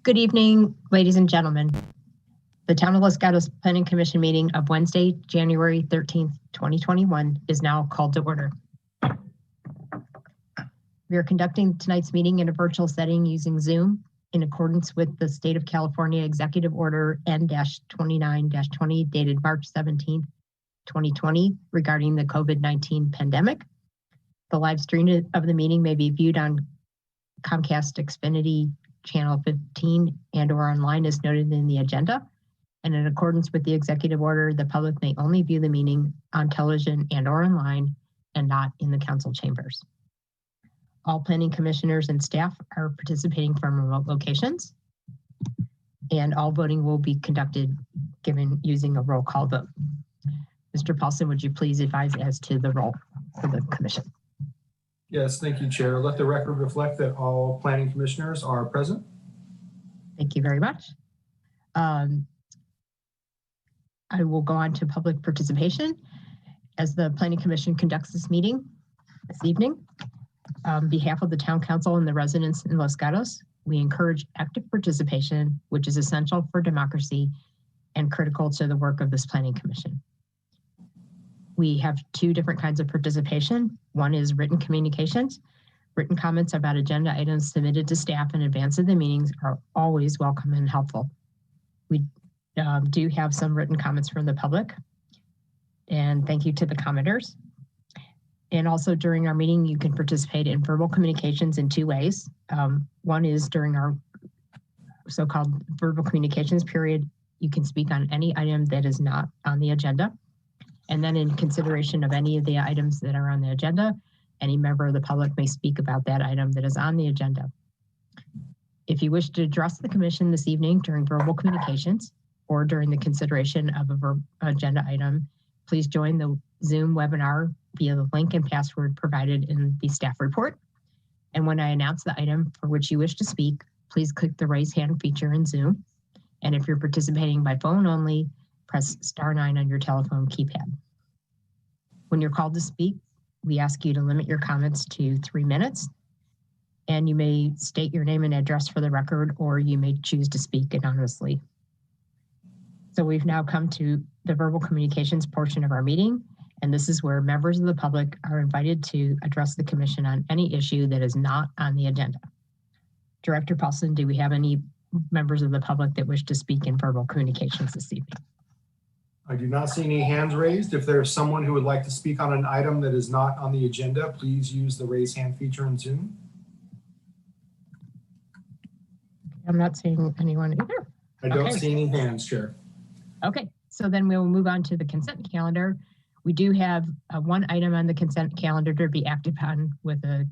Good evening, ladies and gentlemen. The Town of Los Gatos Planning Commission meeting of Wednesday, January 13th, 2021 is now called to order. We are conducting tonight's meeting in a virtual setting using Zoom in accordance with the State of California Executive Order N-29-20 dated March 17th, 2020 regarding the COVID-19 pandemic. The live stream of the meeting may be viewed on Comcast Xfinity Channel 15 and/or online as noted in the agenda. And in accordance with the executive order, the public may only view the meeting on television and/or online and not in the council chambers. All planning commissioners and staff are participating from remote locations, and all voting will be conducted using a roll call vote. Mr. Paulson, would you please advise as to the roll for the commission? Yes, thank you, Chair. Let the record reflect that all planning commissioners are present. Thank you very much. I will go on to public participation. As the Planning Commission conducts this meeting this evening, on behalf of the Town Council and the residents in Los Gatos, we encourage active participation, which is essential for democracy and critical to the work of this Planning Commission. We have two different kinds of participation. One is written communications. Written comments about agenda items submitted to staff in advance of the meetings are always welcome and helpful. We do have some written comments from the public, and thank you to the commenters. And also during our meeting, you can participate in verbal communications in two ways. One is during our so-called verbal communications period, you can speak on any item that is not on the agenda. And then in consideration of any of the items that are on the agenda, any member of the public may speak about that item that is on the agenda. If you wish to address the commission this evening during verbal communications or during the consideration of a agenda item, please join the Zoom webinar via the link and password provided in the staff report. And when I announce the item for which you wish to speak, please click the raise hand feature in Zoom. And if you're participating by phone only, press *9 on your telephone keypad. When you're called to speak, we ask you to limit your comments to 3 minutes, and you may state your name and address for the record, or you may choose to speak anonymously. So we've now come to the verbal communications portion of our meeting, and this is where members of the public are invited to address the commission on any issue that is not on the agenda. Director Paulson, do we have any members of the public that wish to speak in verbal communications this evening? I do not see any hands raised. If there is someone who would like to speak on an item that is not on the agenda, please use the raise hand feature in Zoom. I'm not seeing anyone either. I don't see any hands, Chair. Okay, so then we will move on to the consent calendar. We do have one item on the consent calendar to be acted upon with a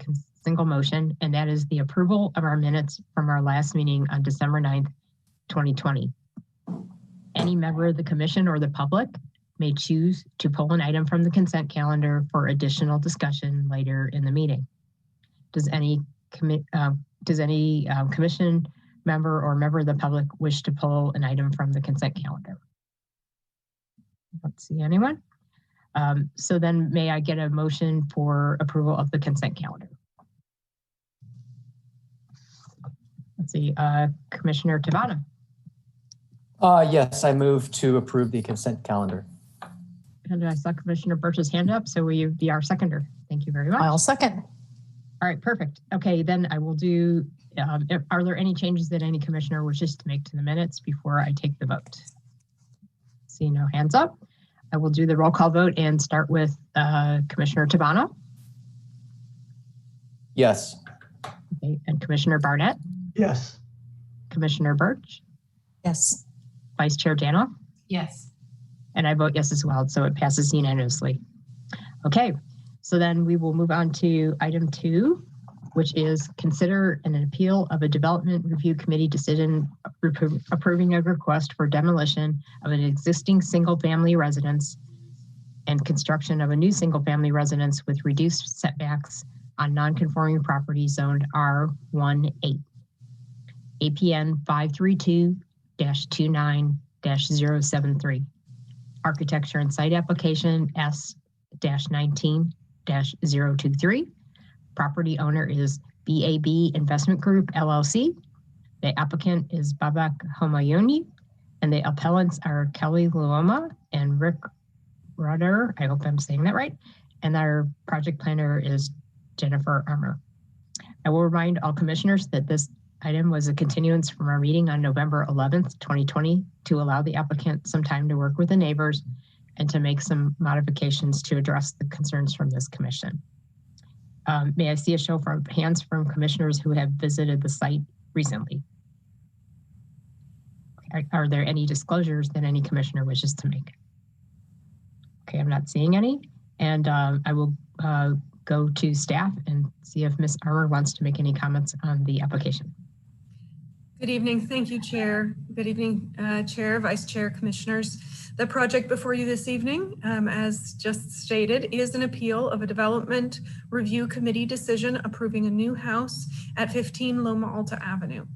single motion, and that is the approval of our minutes from our last meeting on December 9th, 2020. Any member of the commission or the public may choose to pull an item from the consent calendar for additional discussion later in the meeting. Does any commission member or member of the public wish to pull an item from the consent calendar? I don't see anyone. So then may I get a motion for approval of the consent calendar? Let's see, Commissioner Tabata. Yes, I move to approve the consent calendar. And I saw Commissioner Birch's hand up, so will you be our seconder? Thank you very much. I'll second. All right, perfect. Okay, then I will do, are there any changes that any commissioner wishes to make to the minutes before I take the vote? See no hands up. I will do the roll call vote and start with Commissioner Tabana. Yes. Okay, and Commissioner Barnett. Yes. Commissioner Birch. Yes. Vice Chair Danoff. Yes. And I vote yes as well, so it passes unanimously. Okay, so then we will move on to item 2, which is consider an appeal of a development review committee decision approving a request for demolition of an existing single-family residence and construction of a new single-family residence with reduced setbacks on non-conforming property zoned R18. APN 532-29-073. Architecture and site application S-19-023. Property owner is BAB Investment Group, LLC. The applicant is Babak Homayuni, and the appellants are Kelly Luoma and Rick Rudder. I hope I'm saying that right. And our project planner is Jennifer Armour. I will remind all commissioners that this item was a continuance from our meeting on November 11th, 2020, to allow the applicant some time to work with the neighbors and to make some modifications to address the concerns from this commission. May I see a show of hands from commissioners who have visited the site recently? Are there any disclosures that any commissioner wishes to make? Okay, I'm not seeing any. And I will go to staff and see if Ms. Armour wants to make any comments on the application. Good evening. Thank you, Chair. Good evening, Chair, Vice Chair, Commissioners. The project before you this evening, as just stated, is an appeal of a Development Review Committee decision approving a new house at 15 Loma Alta Avenue.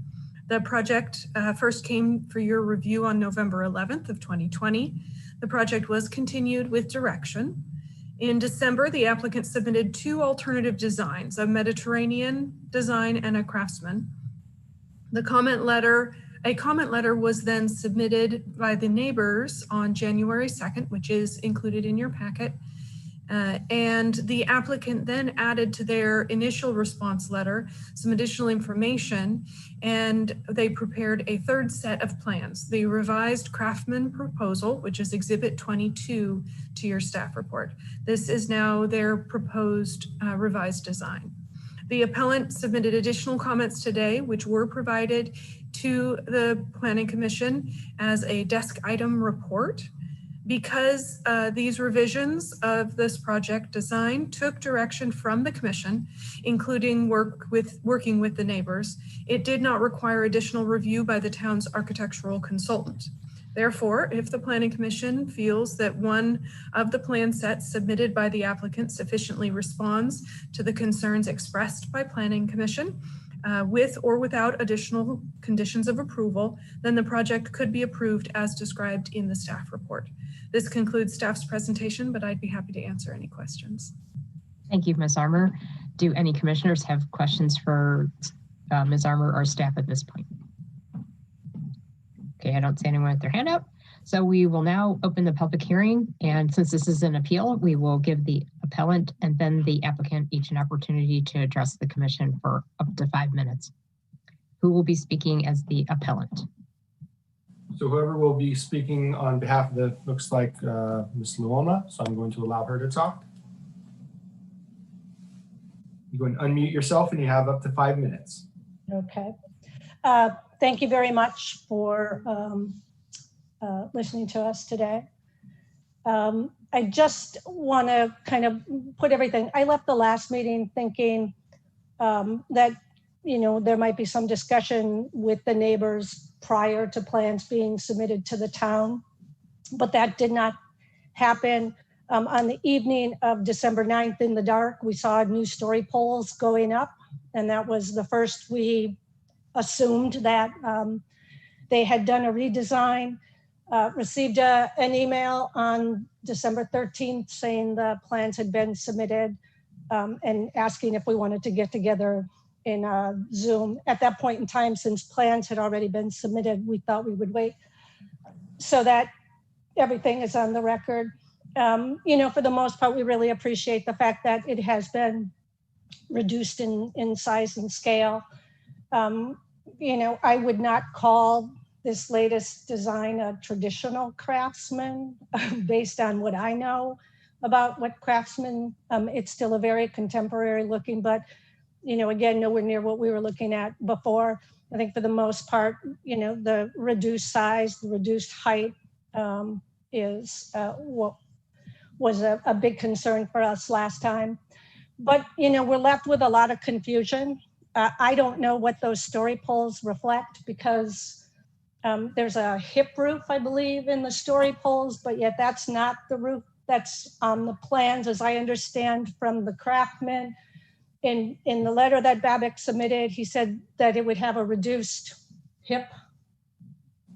The project first came for your review on November 11th of 2020. The project was continued with direction. In December, the applicant submitted 2 alternative designs, a Mediterranean design and a Craftsman. A comment letter was then submitted by the neighbors on January 2nd, which is included in your packet. And the applicant then added to their initial response letter some additional information, and they prepared a 3rd set of plans, the revised Craftsman proposal, which is Exhibit 22 to your staff report. This is now their proposed revised design. The appellant submitted additional comments today, which were provided to the Planning Commission as a desk item report. Because these revisions of this project design took direction from the Commission, including working with the neighbors, it did not require additional review by the town's architectural consultant. Therefore, if the Planning Commission feels that one of the plan sets submitted by the applicant sufficiently responds to the concerns expressed by Planning Commission, with or without additional conditions of approval, then the project could be approved as described in the staff report. This concludes staff's presentation, but I'd be happy to answer any questions. Thank you, Ms. Armour. Do any commissioners have questions for Ms. Armour or staff at this point? Okay, I don't see anyone with their hand up. So we will now open the public hearing. And since this is an appeal, we will give the appellant and then the applicant each an opportunity to address the commission for up to 5 minutes. Who will be speaking as the appellant? So whoever will be speaking on behalf of the, looks like Ms. Luoma, so I'm going to allow her to talk. You're going to unmute yourself and you have up to 5 minutes. Okay. Thank you very much for listening to us today. I just want to kind of put everything, I left the last meeting thinking that, you know, there might be some discussion with the neighbors prior to plans being submitted to the town, but that did not happen. On the evening of December 9th in the dark, we saw new story poles going up, and that was the first we assumed that they had done a redesign. Received an email on December 13th saying the plans had been submitted and asking if we wanted to get together in Zoom. At that point in time, since plans had already been submitted, we thought we would wait so that everything is on the record. You know, for the most part, we really appreciate the fact that it has been reduced in size and scale. You know, I would not call this latest design a traditional Craftsman based on what I know about what Craftsman, it's still a very contemporary looking, but, you know, again, nowhere near what we were looking at before. I think for the most part, you know, the reduced size, the reduced height is what was a big concern for us last time. But, you know, we're left with a lot of confusion. I don't know what those story poles reflect because there's a hip roof, I believe, in the story poles, but yet that's not the roof that's on the plans, as I understand from the craftsman. In the letter that Babak submitted, he said that it would have a reduced hip,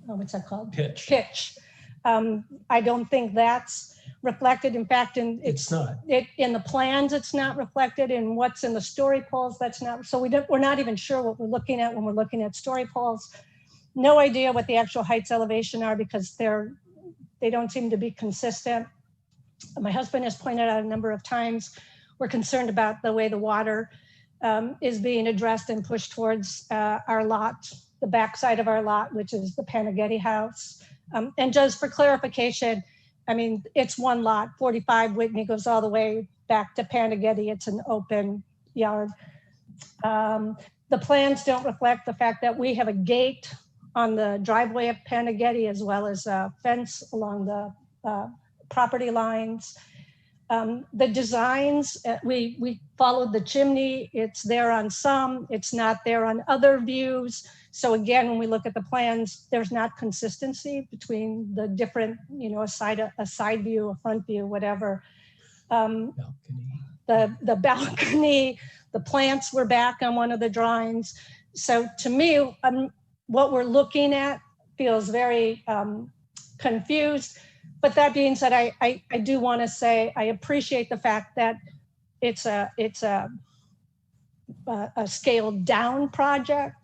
what's that called? Pitch. Pitch. I don't think that's reflected. In fact, It's not. in the plans, it's not reflected. In what's in the story polls, that's not. So we're not even sure what we're looking at when we're looking at story polls. No idea what the actual heights elevation are because they don't seem to be consistent. My husband has pointed out a number of times, we're concerned about the way the water is being addressed and pushed towards our lot, the backside of our lot, which is the Panaghetti house. And just for clarification, I mean, it's one lot, 45 Whitney goes all the way back to Panaghetti. It's an open yard. The plans don't reflect the fact that we have a gate on the driveway of Panaghetti as well as a fence along the property lines. The designs, we followed the chimney. It's there on some, it's not there on other views. So again, when we look at the plans, there's not consistency between the different, you know, a side view, a front view, whatever. The balcony, the plants were back on one of the drawings. So to me, what we're looking at feels very confused. But that being said, I do want to say I appreciate the fact that it's a scaled down project,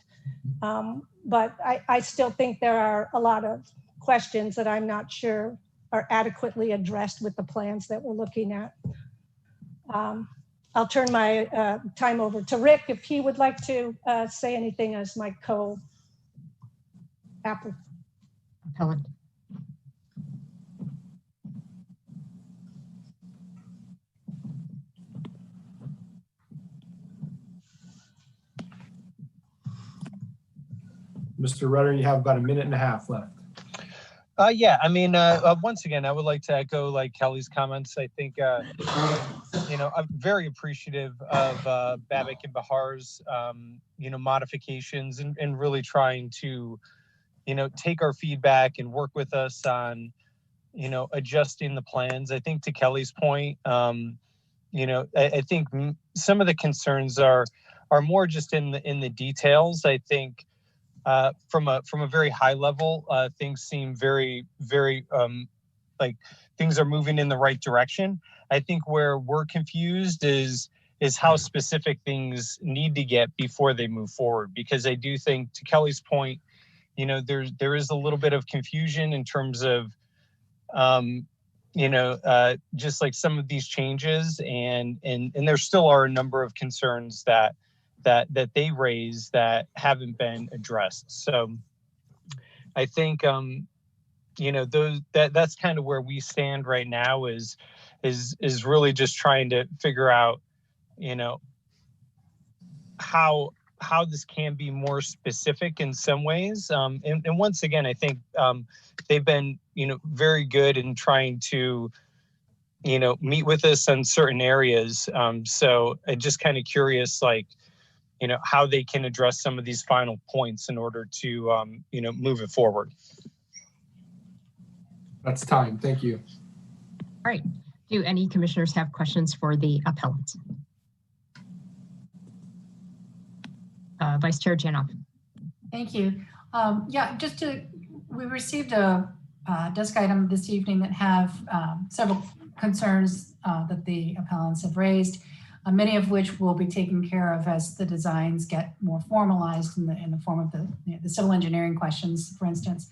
but I still think there are a lot of questions that I'm not sure are adequately addressed with the plans that we're looking at. I'll turn my time over to Rick if he would like to say anything as my Appellant. Mr. Rutter, you have about a minute and a half left. Yeah, I mean, once again, I would like to echo like Kelly's comments. I think, you know, I'm very appreciative of Babak and Bahar's, you know, modifications and really trying to, you know, take our feedback and work with us on, you know, adjusting the plans. I think to Kelly's point, you know, I think some of the concerns are more just in the details. I think from a very high level, things seem very like things are moving in the right direction. I think where we're confused is how specific things need to get before they move forward. Because I do think, to Kelly's point, you know, there is a little bit of confusion in terms of, you know, just like some of these changes, and there still are a number of concerns that they raise that haven't been addressed. So I think, you know, that's kind of where we stand right now is really just trying to figure out, you know, how this can be more specific in some ways. And once again, I think they've been, you know, very good in trying to, you know, meet with us on certain areas. So I'm just kind of curious, like, you know, how they can address some of these final points in order to, you know, move it forward. That's time. Thank you. All right. Do any commissioners have questions for the appellant? Vice Chair Janoff. Thank you. Yeah, we received a desk item this evening that have several concerns that the appellants have raised. Many of which will be taken care of as the designs get more formalized in the form of the civil engineering questions, for instance.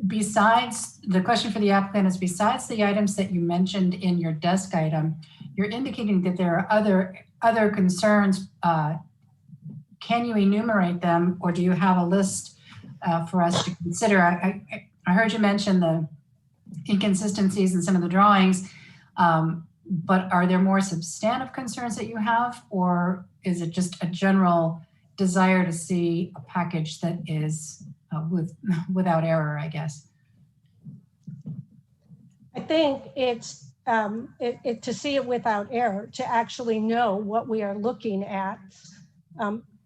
Besides, the question for the applicant is, besides the items that you mentioned in your desk item, you're indicating that there are other concerns. Can you enumerate them, or do you have a list for us to consider? I heard you mention the inconsistencies in some of the drawings. But are there more substantive concerns that you have, or is it just a general desire to see a package that is without error, I guess? I think it's to see it without error, to actually know what we are looking at,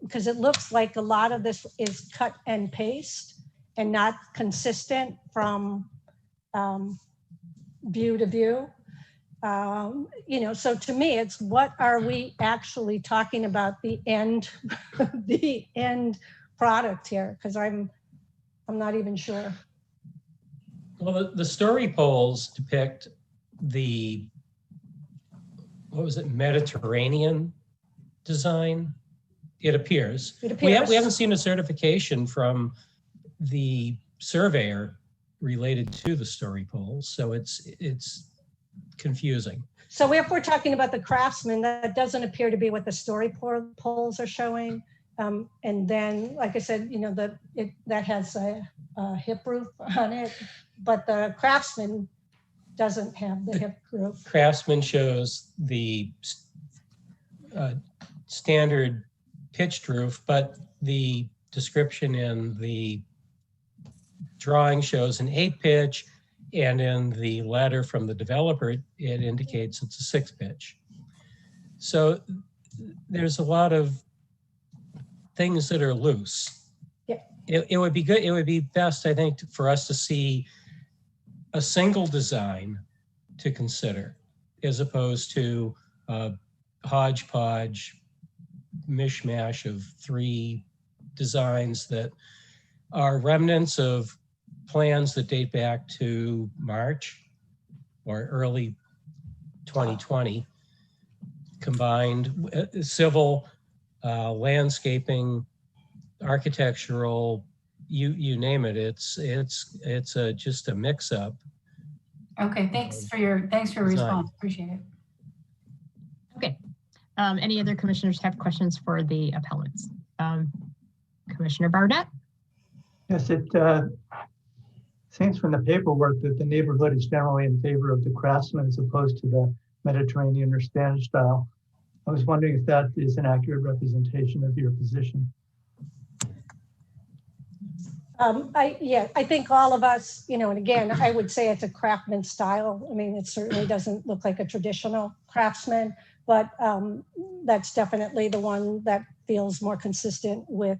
because it looks like a lot of this is cut and paste and not consistent from view to view. You know, so to me, it's what are we actually talking about, the end, the end product here? Because I'm not even sure. Well, the story poles depict the, what was it, Mediterranean design? It appears. It We appears. haven't seen a certification from the surveyor related to the story poles, so it's confusing. So if we're talking about the Craftsman, that doesn't appear to be what the story poles are showing. And then, like I said, you know, that has a hip roof on it, but the Craftsman doesn't have the hip roof. Craftsman shows the standard pitched roof, but the description in the drawing shows an 8 pitch, and in the letter from the developer, it indicates it's a 6 pitch. So there's a lot of things that are loose. Yeah. It would be good. It would be best, I think, for us to see a single design to consider, as opposed to a hodgepodge mishmash of 3 designs that are remnants of plans that date back to March or early 2020, combined civil, landscaping, architectural, you name it. It's just a mix-up. Okay, thanks for your response. Appreciate it. Okay. Any other commissioners have questions for the appellants? Commissioner Barnett? Yes, it seems from the paperwork that the neighborhood is generally in favor of the Craftsman as opposed to the Mediterranean or Spanish style. I was wondering if that is an accurate representation of your position. I think all of us, you know, and again, I would say it's a craftsman style. I mean, it certainly doesn't look like a traditional Craftsman, but that's definitely the one that feels more consistent with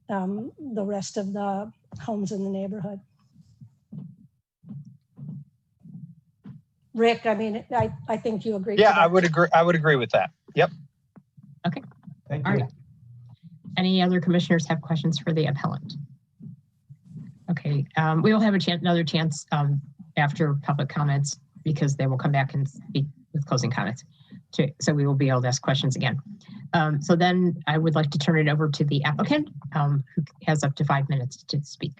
the rest of the homes in the neighborhood. Rick, I mean, I think you agree. Yeah, I would agree. I would agree with that. Yep. Okay. Thank All you. right. Any other commissioners have questions for the appellant? Okay, we will have another chance after public comments, because they will come back and speak with closing comments. So we will be able to ask questions again. So then I would like to turn it over to the applicant, who has up to 5 minutes to speak.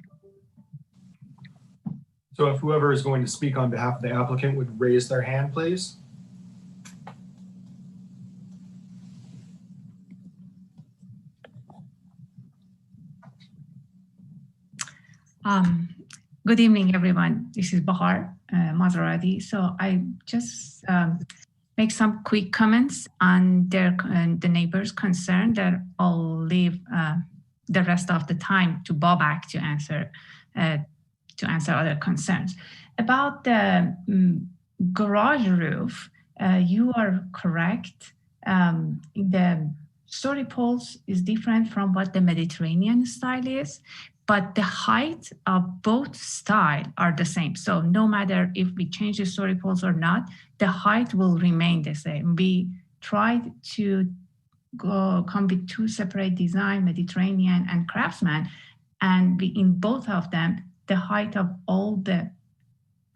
So if whoever is going to speak on behalf of the applicant would raise their hand, please. Good evening, everyone. This is Bahar Maserati. So I just make some quick comments on the neighbors' concern that I'll leave the rest of the time to Babak to answer other concerns. About the garage roof, you are correct. The story poles is different from what the Mediterranean style is, but the height of both styles are the same. So no matter if we change the story poles or not, the height will remain the same. We tried to come with 2 separate design, Mediterranean and Craftsman, and in both of them, the height of all the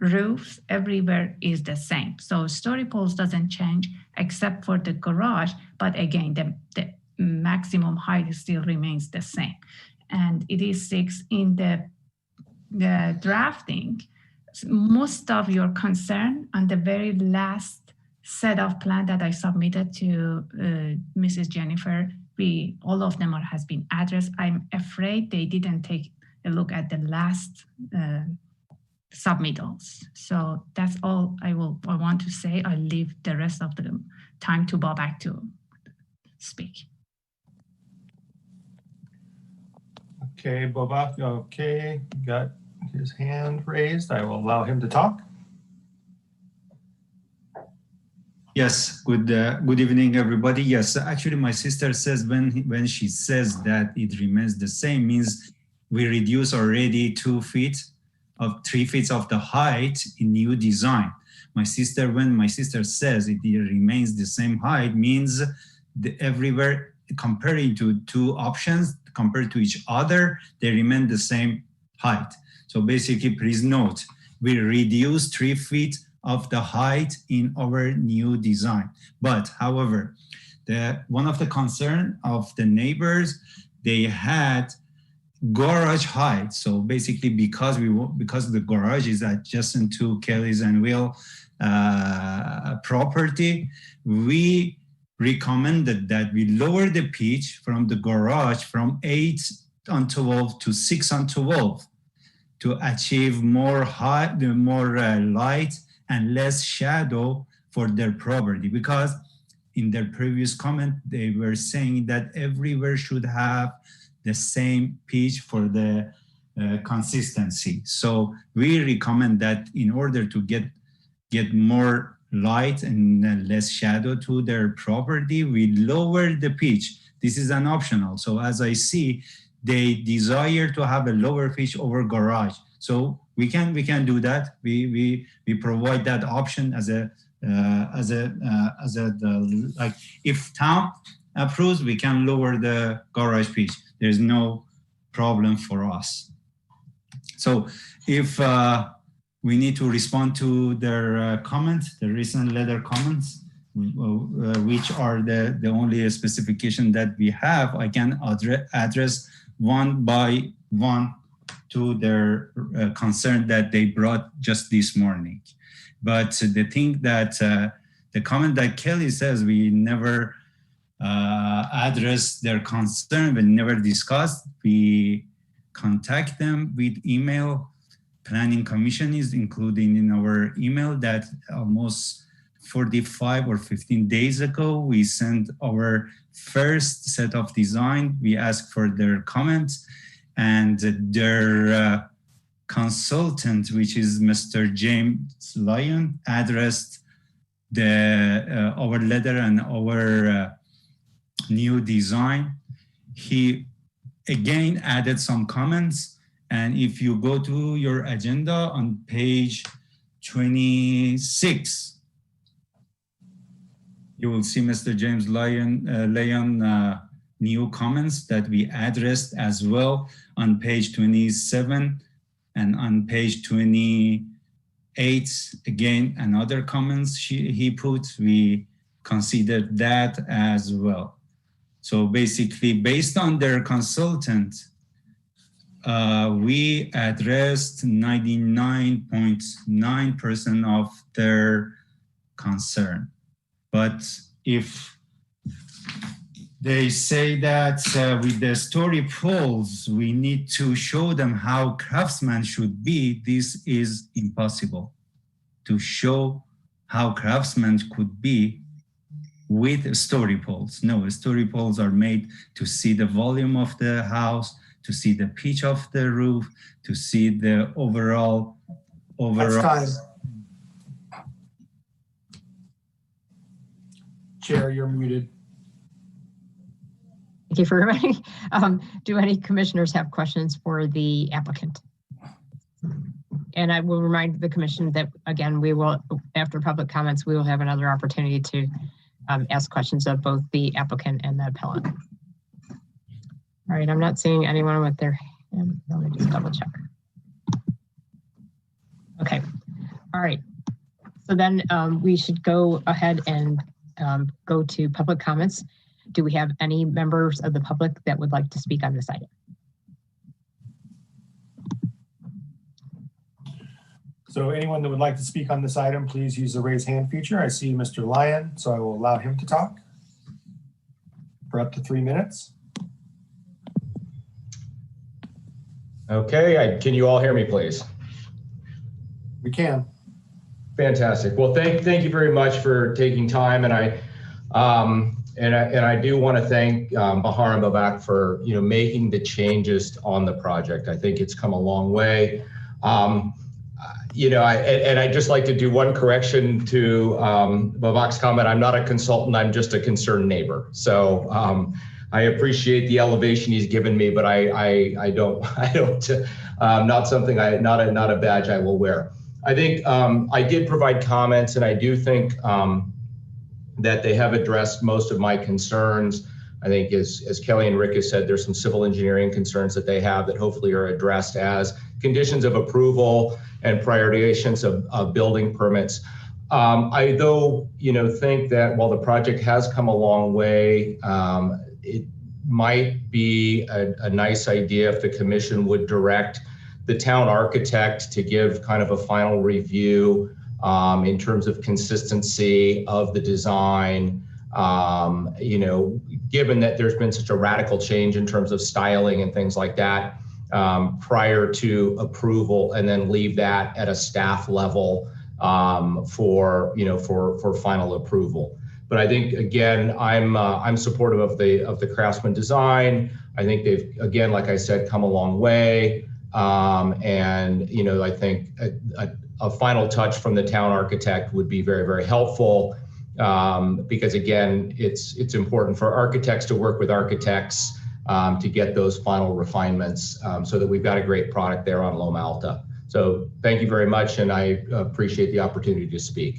roofs everywhere is the same. So story poles doesn't change except for the garage, but again, the maximum height still remains the same. And it is 6 in the drafting. Most of your concern on the very last set of plan that I submitted to Mrs. Jennifer, all of them has been addressed. I'm afraid they didn't take a look at the last submittals. So that's all I want to say. I'll leave the rest of the time to Babak to speak. Okay, Babak, okay, got his hand raised. I will allow him to talk. Yes, good evening, everybody. Yes, actually, my sister says when she says that it remains the same, means we reduce already 3 feet of the height in new design. When my sister says it remains the same height, means everywhere comparing to 2 options, compared to each other, they remain the same height. So basically, please note, we reduce 3 feet of the height in our new design. But however, one of the concern of the neighbors, they had garage height. So basically, because the garage is adjacent to Kelly's and Will property, we recommended that we lower the pitch from the garage from 8 on 12 to 6 on 12 to achieve more height, more light and less shadow for their property. Because in their previous comment, they were saying that everywhere should have the same pitch for the consistency. So we recommend that in order to get more light and less shadow to their property, we lower the pitch. This is an optional. So as I see, they desire to have a lower pitch over garage. So we can do that. We provide that option like if town approves, we can lower the garage pitch. There's no problem for us. So if we need to respond to their comments, the recent letter comments, which are the only specification that we have, I can address one by one to their concern that they brought just this morning. But the thing that, the comment that Kelly says, we never addressed their concern, we never discussed, we contact them with email. Planning Commission is including in our email that almost 45 or 15 days ago, we sent our first set of design. We asked for their comments, and their consultant, which is Mr. James Lyon, addressed our letter and our new design. He again added some comments, and if you go to your agenda on page 26, you will see Mr. James Lyon new comments that we addressed as well on page 27, and on page 28, again, another comments he put, we considered that as well. So basically, based on their consultant, we addressed 99.9% of their concern. But if they say that with the story poles, we need to show them how craftsman should be, this is impossible to show how craftsman could be with story poles. No, story poles are made to see the volume of the house, to see the pitch of the roof, to see the overall. That's time. Chair, you're muted. Thank you for reminding. Do any commissioners have questions for the applicant? And I will remind the commission that, again, we will, after public comments, we will have another opportunity to ask questions of both the applicant and the appellant. All right, I'm not seeing anyone with their hand. Let me just double check. Okay, all right. So then we should go ahead and go to public comments. Do we have any members of the public that would like to speak on this item? So anyone that would like to speak on this item, please use the raise hand feature. I see Mr. Lyon, so I will allow him to talk for up to 3 minutes. Okay, can you all hear me, please? We can. Fantastic. Well, thank you very much for taking time, and I do want to thank Bahar and Babak for making the changes on the project. I think it's come a long way. I'd just like to do one correction to Babak's comment. I'm not a consultant. I'm just a concerned neighbor. So I appreciate the elevation he's given me, but I don't not something not a badge I will wear. I think I did provide comments, and I do think that they have addressed most of my concerns. I think as Kelly and Rick has said, there's some civil engineering concerns that they have that hopefully are addressed as conditions of approval and prioritizations of building permits. I though, think that while the project has come a long way, it might be a nice idea if the commission would direct the town architect to give kind of a final review in terms of consistency of the design, given that there's been such a radical change in terms of styling and things like that prior to approval, and then leave that at a staff level for final approval. But I think, again, I'm supportive of the Craftsman design. I think they've, again, like I said, come a long way. And I think a final touch from the town architect would be very, very helpful, because again, it's important for architects to work with architects to get those final refinements, so that we've got a great product there on Loma Alta. So thank you very much, and I appreciate the opportunity to speak.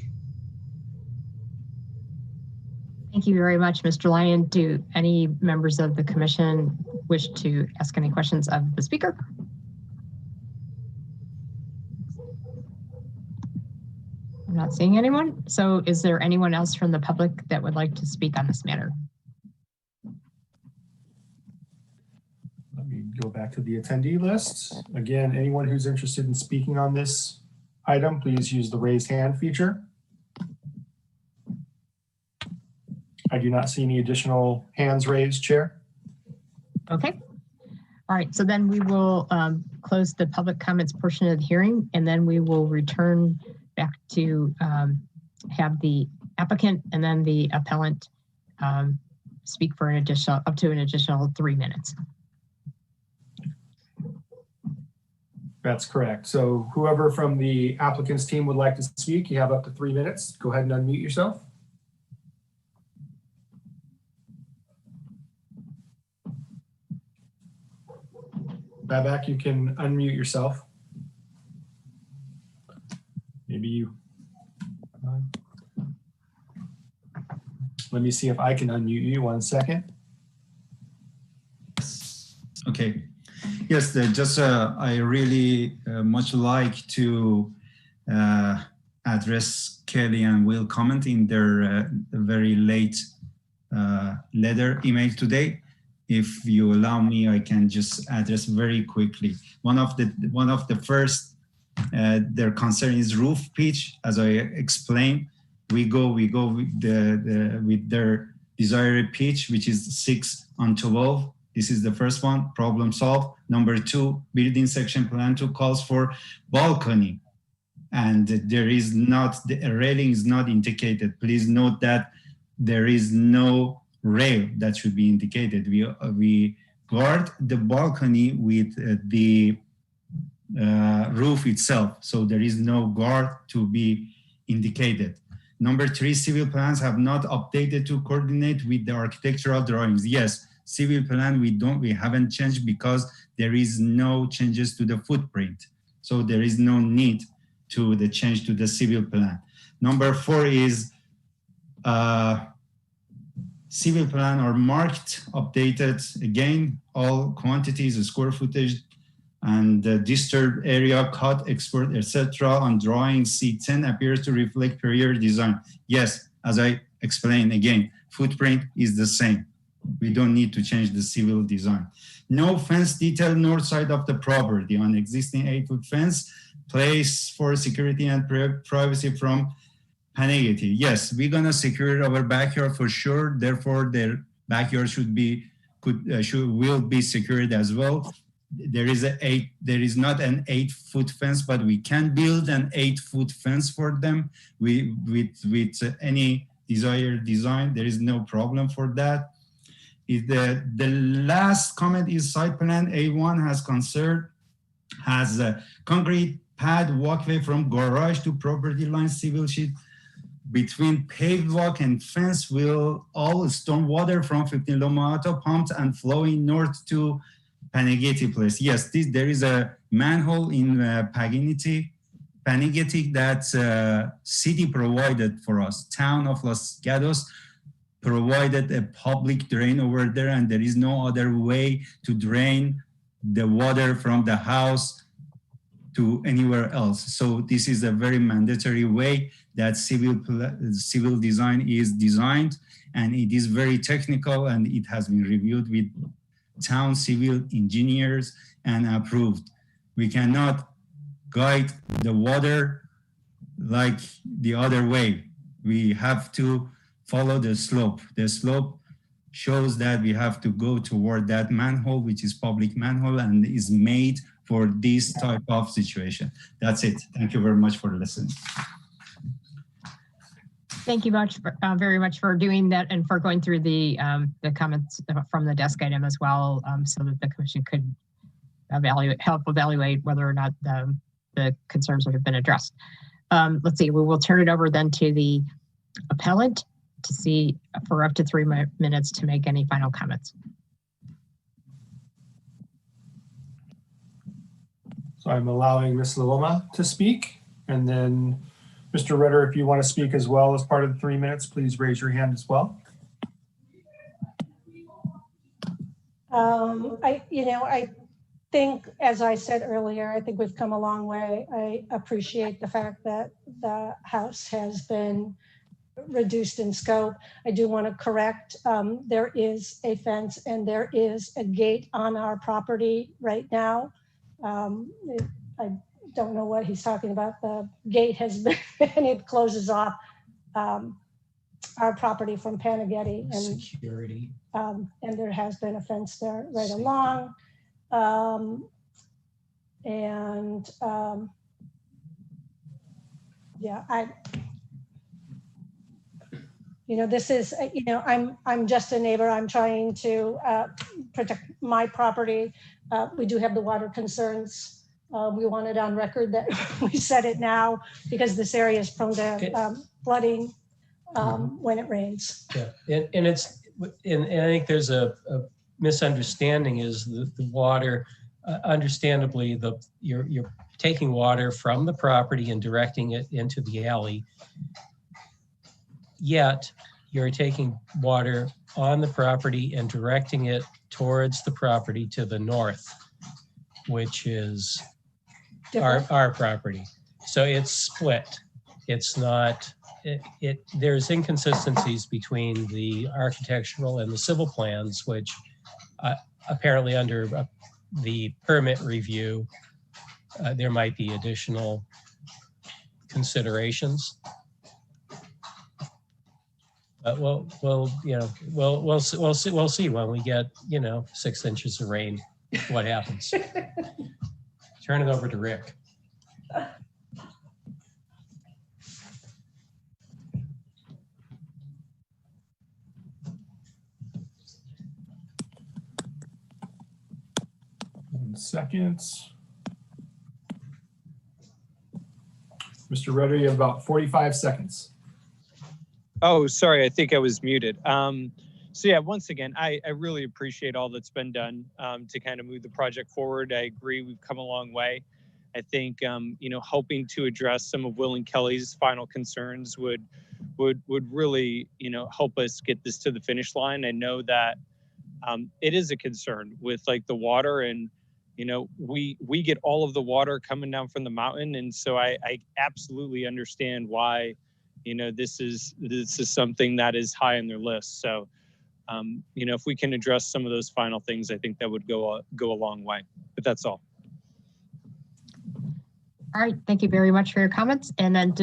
Thank you very much, Mr. Lyon. Do any members of the commission wish to ask any questions of the speaker? I'm not seeing anyone. So is there anyone else from the public that would like to speak on this matter? Let me go back to the attendee list. Again, anyone who's interested in speaking on this item, please use the raise hand feature. I do not see any additional hands raised, Chair. Okay. All right, so then we will close the public comments portion of the hearing, and then we will return back to have the applicant and then the appellant speak for up to an additional 3 minutes. That's correct. So whoever from the applicant's team would like to speak, you have up to 3 minutes. Go ahead and unmute yourself. Babak, you can unmute yourself. Maybe you. Let me see if I can unmute you. 1 second. Okay. Yes, I really much like to address Kelly and Will comment in their very late email today. If you allow me, I can just address very quickly. One of the first, their concern is roof pitch. As I explained, we go with with their desired pitch, which is 6/12. This is the first one, problem solved. Number 2, building section plan 2 calls for balcony, and there is not, the railing is not indicated. Please note that there is no rail that should be indicated. We guard the balcony with the roof itself, so there is no guard to be indicated. Number 3, civil plans have not updated to coordinate with the architectural drawings. Yes, civil plan we haven't changed because there is no changes to the footprint, so there is no need to the change to the civil plan. Number 4 is civil plan are marked, updated, again, all quantities, square footage, and the disturbed area, cut, export, etc. on drawing C10 appears to reflect prior design. Yes, as I explained again, footprint is the same. We don't need to change the civil design. No fence detail north side of the property on existing 8-foot fence, place for security and privacy from Panagity. Yes, we're gonna secure our backyard for sure. Therefore, their backyard will be secured as well. There is not an 8-foot fence, but we can build an 8-foot fence for them with any desired design. There is no problem for that. The last comment is site plan A1 has a concrete pad walkway from garage to property line, civil sheet between paved walk and fence, will all storm water from 15 Loma Alta pumped and flowing north to Panagity place. Yes, there is a manhole in Panagity that city provided for us. Town of Los Gatos provided a public drain over there, and there is no other way to drain the water from the house to anywhere else. So this is a very mandatory way that civil design is designed, and it is very technical, and it has been reviewed with town civil engineers and approved. We cannot guide the water like the other way. We have to follow the slope. The slope shows that we have to go toward that manhole, which is public manhole and is made for this type of situation. That's it. Thank you very much for listening. Thank you very much for doing that and for going through the comments from the desk item as well, so that the commission could help evaluate whether or not the concerns have been addressed. Let's see, we will turn it over then to the appellant to see for up to 3 minutes to make any final comments. So I'm allowing Ms. Laloma to speak, and then Mr. Ritter, if you want to speak as well as part of the 3 minutes, please raise your hand as well. I think, as I said earlier, I think we've come a long way. I appreciate the fact that the house has been reduced in scope. I do want to correct, there is a fence and there is a gate on our property right now. I don't know what he's talking about. The gate has been, and it closes off our property from Panaghetti, and Security. And there has been a fence there right along. Yeah, this is, I'm just a neighbor. I'm trying to protect my property. We do have the water concerns. We want it on record that we said it now because this area is prone to flooding when it rains. Yeah, and I think there's a misunderstanding is the water, understandably, you're taking water from the property and directing it into the alley. Yet you're taking water on the property and directing it towards the property to the north, which is our property. So it's split. It's not, there's inconsistencies between the architectural and the civil plans, which apparently under the permit review, there might be additional considerations. We'll see when we get 6 inches of rain, what happens. Turn it over to Rick. Seconds. Mr. Ritter, you have about 45 seconds. Oh, sorry, I think I was muted. So yeah, once again, I really appreciate all that's been done to kind of move the project forward. I agree, we've come a long way. I think, helping to address some of Will and Kelly's final concerns would really, help us get this to the finish line. I know that it is a concern with like the water, and we get all of the water coming down from the mountain, and so I absolutely understand why this is something that is high on their list. So if we can address some of those final things, I think that would go a long way. But that's all. All right, thank you very much for your comments. And then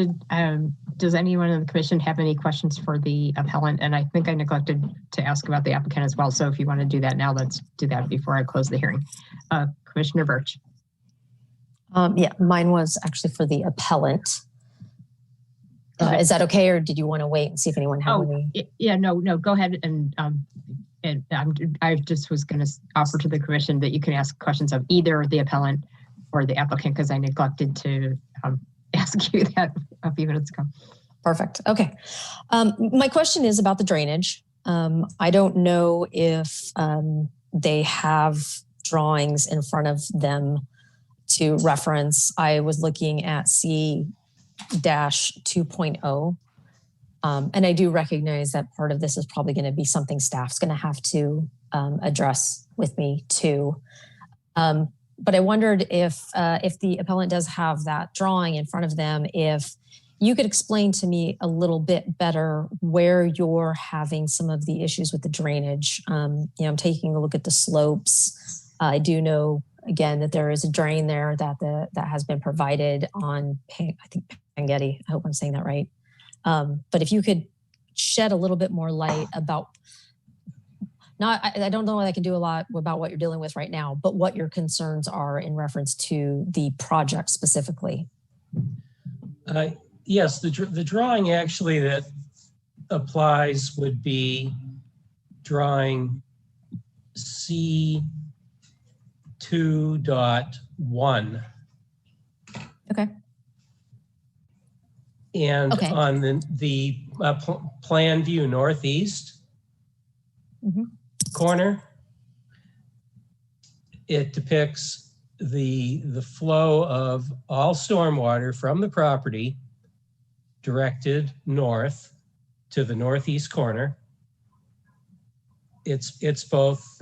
does anyone in the commission have any questions for the appellant? And I think I neglected to ask about the applicant as well. So if you want to do that now, let's do that before I close the hearing. Commissioner Birch. Yeah, mine was actually for the appellant. Is that okay, or did you want to wait and see if anyone had any? Yeah, no, go ahead. And I just was going to offer to the commission that you can ask questions of either the appellant or the applicant, because I neglected to ask you that a few minutes ago. Perfect. Okay. My question is about the drainage. I don't know if they have drawings in front of them to reference. I was looking at C-2.0. And I do recognize that part of this is probably going to be something staff's going to have to address with me too. But I wondered if the appellant does have that drawing in front of them, if you could explain to me a little bit better where you're having some of the issues with the drainage. I'm taking a look at the slopes. I do know, again, that there is a drain there that has been provided on, I think, Pangetti. I hope I'm saying that right. But if you could shed a little bit more light about, I don't know that I can do a lot about what you're dealing with right now, but what your concerns are in reference to the project specifically. Yes, the drawing actually that applies would be drawing C2.1. Okay. And on the plan view northeast corner, it depicts the flow of all stormwater from the property directed north to the northeast corner. It's both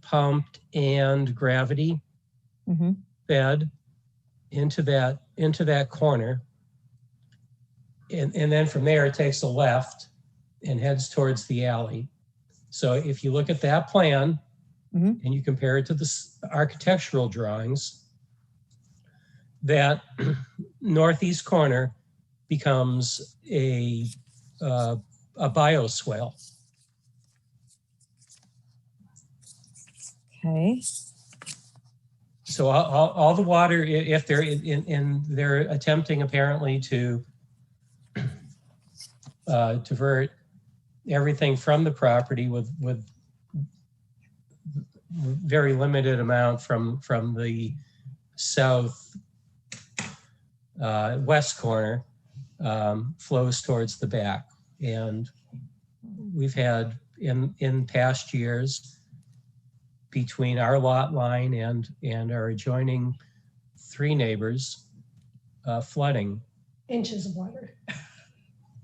pumped and gravity fed into that corner, and then from there it takes a left and heads towards the alley. So if you look at that plan and you compare it to the architectural drawings, that northeast corner becomes a bioswale. Okay. So all the water, if they're they're attempting apparently to divert everything from the property with very limited amount from the south west corner, flows towards the back. And we've had in past years, between our lot line and our adjoining 3 neighbors, flooding. Inches of water.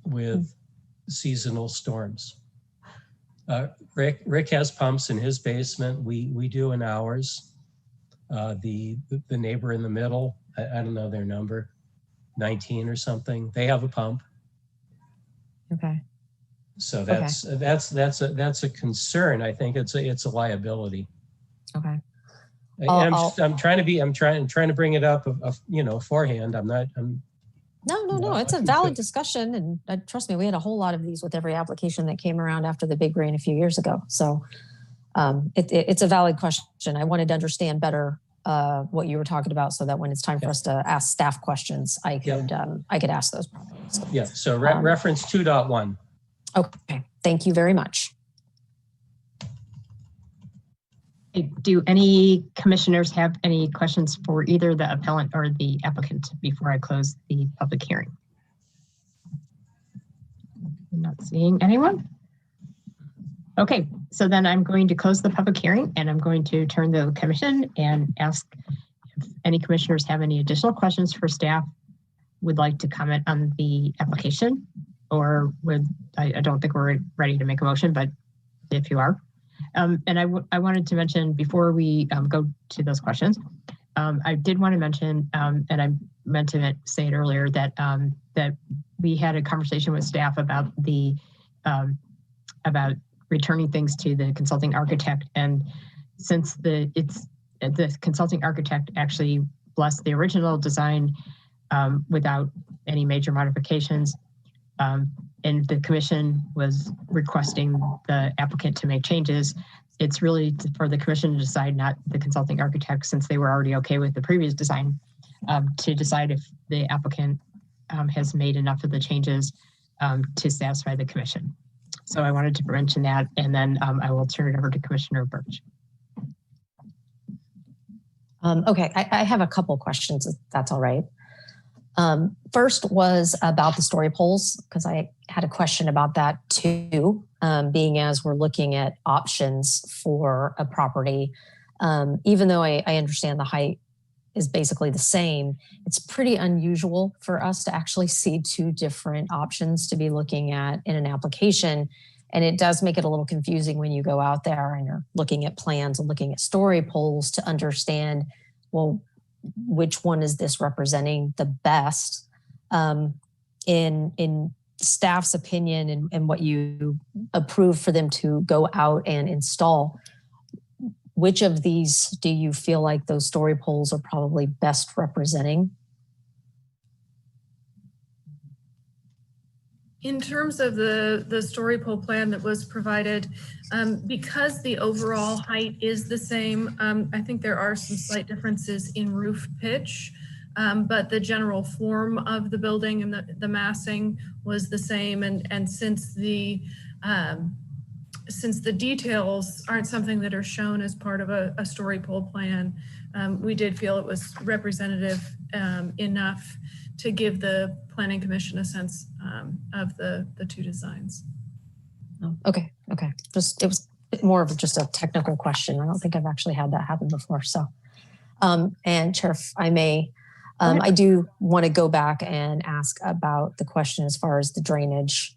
With seasonal storms. Rick has pumps in his basement. We do in ours. The neighbor in the middle, I don't know their number, 19 or something. They have a pump. Okay. So that's a concern. I think it's a liability. Okay. I'm trying to bring it up, beforehand. No. It's a valid discussion, and trust me, we had a whole lot of these with every application that came around after the big rain a few years ago. So it's a valid question. I wanted to understand better what you were talking about, so that when it's time for us to ask staff questions, I could ask those problems. So, yeah. So reference 2.1. Okay. Thank you very much. Do any commissioners have any questions for either the appellant or the applicant before I close the public hearing? I'm not seeing anyone. Okay, so then I'm going to close the public hearing, and I'm going to turn to the commission and ask if any commissioners have any additional questions for staff, would like to comment on the application, or I don't think we're ready to make a motion, but if you are. And I wanted to mention before we go to those questions, I did want to mention, and I meant to say it earlier, that that we had a conversation with staff about about returning things to the consulting architect, and since the consulting architect actually blessed the original design without any major modifications, and the commission was requesting the applicant to make changes, it's really for the commission to decide, not the consulting architect, since they were already okay with the previous design, to decide if the applicant has made enough of the changes to satisfy the commission. So I wanted to mention that, and then I will turn it over to Commissioner Birch. Okay, I have a couple questions, if that's all right. First was about the story poles, because I had a question about that too, being as we're looking at options for a property. Even though I understand the height is basically the same, it's pretty unusual for us to actually see 2 different options to be looking at in an application, And it does make it a little confusing when you go out there and you're looking at plans and looking at story polls to understand, well, which one is this representing the best? In staff's opinion and what you approve for them to go out and install, which of these do you feel like those story polls are probably best representing? In terms of the story pole plan that was provided, because the overall height is the same, I think there are some slight differences in roof pitch, but the general form of the building and the massing was the same. And since the details aren't something that are shown as part of a story pole plan, we did feel it was representative enough to give the Planning Commission a sense of the two designs. Okay. Just, it was more of just a technical question. I don't think I've actually had that happen before. So, and Chair, if I may, I do want to go back and ask about the question as far as the drainage.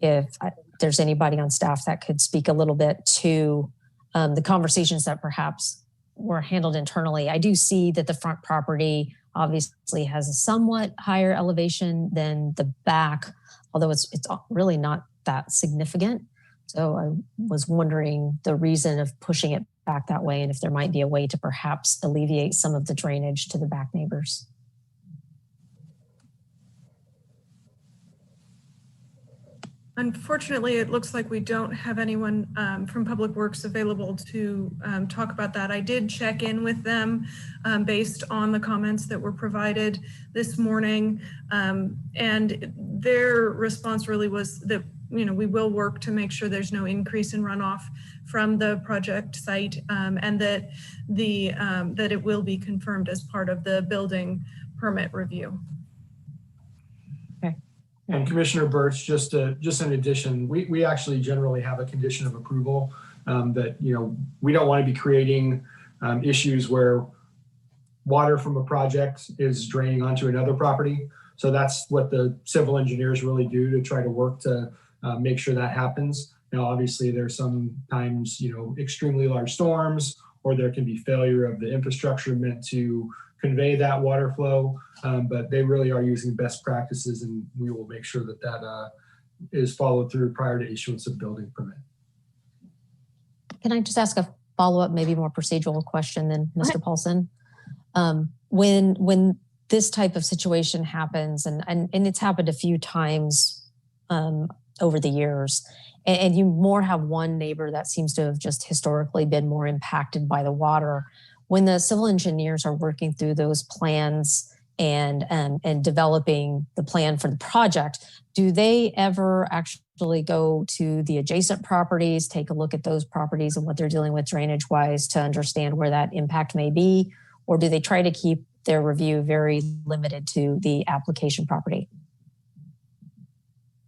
If there's anybody on staff that could speak a little bit to the conversations that perhaps were handled internally. I do see that the front property obviously has a somewhat higher elevation than the back, although it's really not that significant. So I was wondering the reason of pushing it back that way and if there might be a way to perhaps alleviate some of the drainage to the back neighbors. Unfortunately, it looks like we don't have anyone from Public Works available to talk about that. I did check in with them based on the comments that were provided this morning. And their response really was that, we will work to make sure there's no increase in runoff from the project site, and that that it will be confirmed as part of the building permit review. And Commissioner Birch, just in addition, we actually generally have a condition of approval that, we don't want to be creating issues where water from a project is draining onto another property. So that's what the civil engineers really do to try to work to make sure that happens. Now, obviously, there's sometimes, extremely large storms, or there can be failure of the infrastructure meant to convey that water flow, but they really are using best practices, and we will make sure that that is followed through prior to issuance of building permit. Can I just ask a follow-up, maybe more procedural question than Mr. Paulson? When this type of situation happens, and it's happened a few times over the years, and you more have one neighbor that seems to have just historically been more impacted by the water, when the civil engineers are working through those plans and developing the plan for the project, do they ever actually go to the adjacent properties, take a look at those properties and what they're dealing with drainage wise to understand where that impact may be? Or do they try to keep their review very limited to the application property?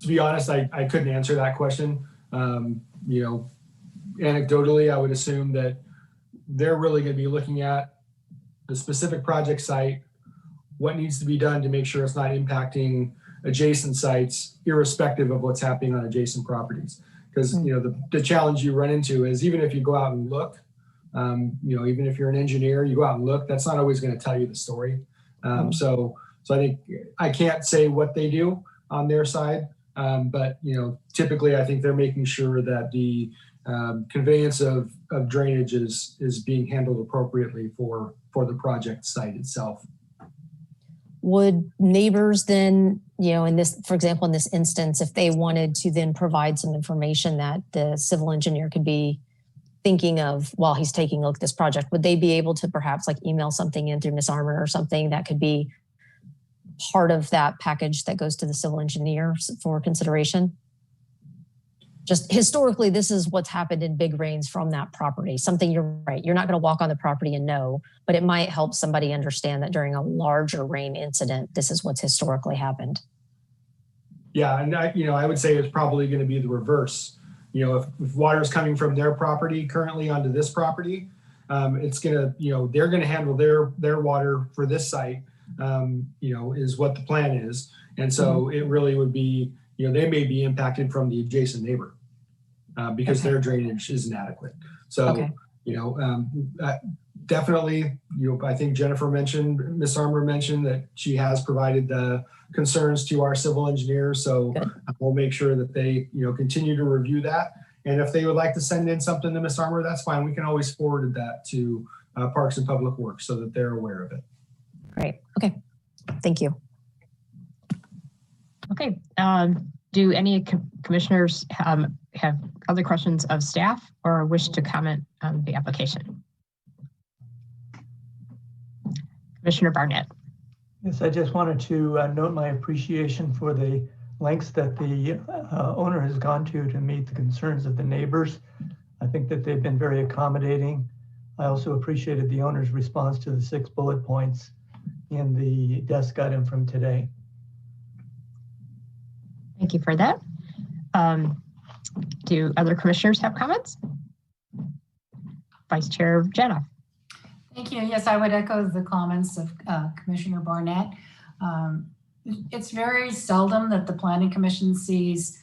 To be honest, I couldn't answer that question. Anecdotally, I would assume that they're really going to be looking at the specific project site, what needs to be done to make sure it's not impacting adjacent sites, irrespective of what's happening on adjacent properties. Because the challenge you run into is, even if you go out and look, even if you're an engineer, you go out and look, that's not always going to tell you the story. So I think I can't say what they do on their side, but typically I think they're making sure that the conveyance of drainage is being handled appropriately for the project site itself. Would neighbors then, for example, in this instance, if they wanted to then provide some information that the civil engineer could be thinking of while he's taking a look at this project, would they be able to perhaps email something in through Ms. Armour or something that could be part of that package that goes to the civil engineer for consideration? Just historically, this is what's happened in big rains from that property. Something, you're right, you're not going to walk on the property and know, but it might help somebody understand that during a larger rain incident, this is what's historically happened. Yeah, and I would say it's probably going to be the reverse. If water is coming from their property currently onto this property, it's going to, they're going to handle their water for this site, is what the plan is. And so it really would be, they may be impacted from the adjacent neighbor because their drainage is inadequate. So, definitely, I think Jennifer mentioned, Ms. Armour mentioned that she has provided the concerns to our civil engineers. So we'll make sure that they, continue to review that. And if they would like to send in something to Ms. Armour, that's fine. We can always forward that to Parks and Public Works so that they're aware of it. Great. Okay. Thank you. Okay. Do any commissioners have other questions of staff or wish to comment on the application? Commissioner Barnett. Yes, I just wanted to note my appreciation for the lengths that the owner has gone to meet the concerns of the neighbors. I think that they've been very accommodating. I also appreciated the owner's response to the 6 bullet points in the desk item from today. Thank you for that. Do other commissioners have comments? Vice Chair Janoff. Thank you. Yes, I would echo the comments of Commissioner Barnett. It's very seldom that the Planning Commission sees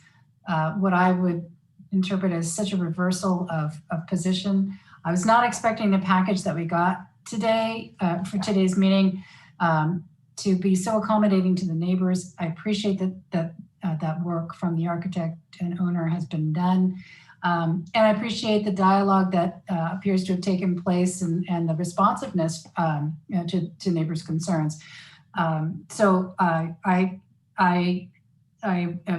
what I would interpret as such a reversal of position. I was not expecting the package that we got today for today's meeting to be so accommodating to the neighbors. I appreciate that work from the architect and owner has been done. And I appreciate the dialogue that appears to have taken place and the responsiveness to neighbors' concerns. So I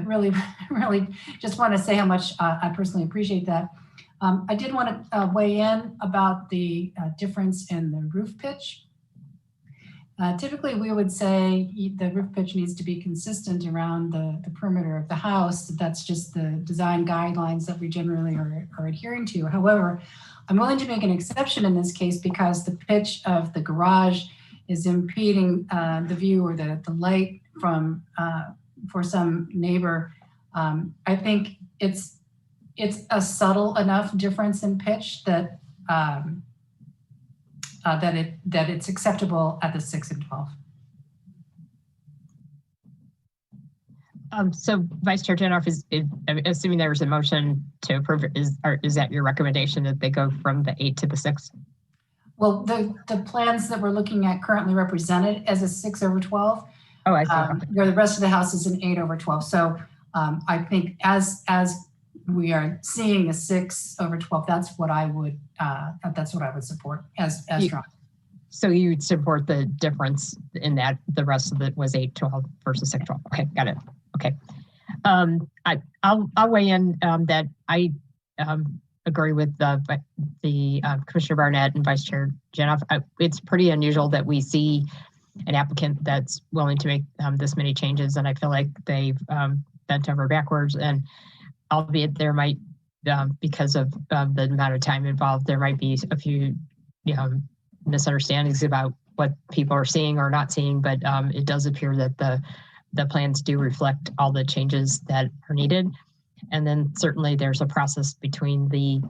really, really just want to say how much I personally appreciate that. I did want to weigh in about the difference in the roof pitch. Typically, we would say the roof pitch needs to be consistent around the perimeter of the house. That's just the design guidelines that we generally are adhering to. However, I'm willing to make an exception in this case because the pitch of the garage is impeding the view or the light from for some neighbor. I think it's a subtle enough difference in pitch that that it's acceptable at the 6 and 12. So Vice Chair Janoff, is assuming there was a motion to approve, is that your recommendation that they go from the 8 to the 6? Well, the plans that we're looking at currently represented as a 6/12. Oh, I see. Where the rest of the house is an 8/12. So I think as we are seeing a 6/12, that's what I would support as drawn. So you would support the difference in that the rest of it was 8/12 versus 6/12. Okay, got it. Okay. I'll weigh in that I agree with the Commissioner Barnett and Vice Chair Janoff. It's pretty unusual that we see an applicant that's willing to make this many changes, and I feel like they've bent over backwards. And albeit there might, because of the amount of time involved, there might be a few, misunderstandings about what people are seeing or not seeing. But it does appear that the plans do reflect all the changes that are needed. And then certainly there's a process between the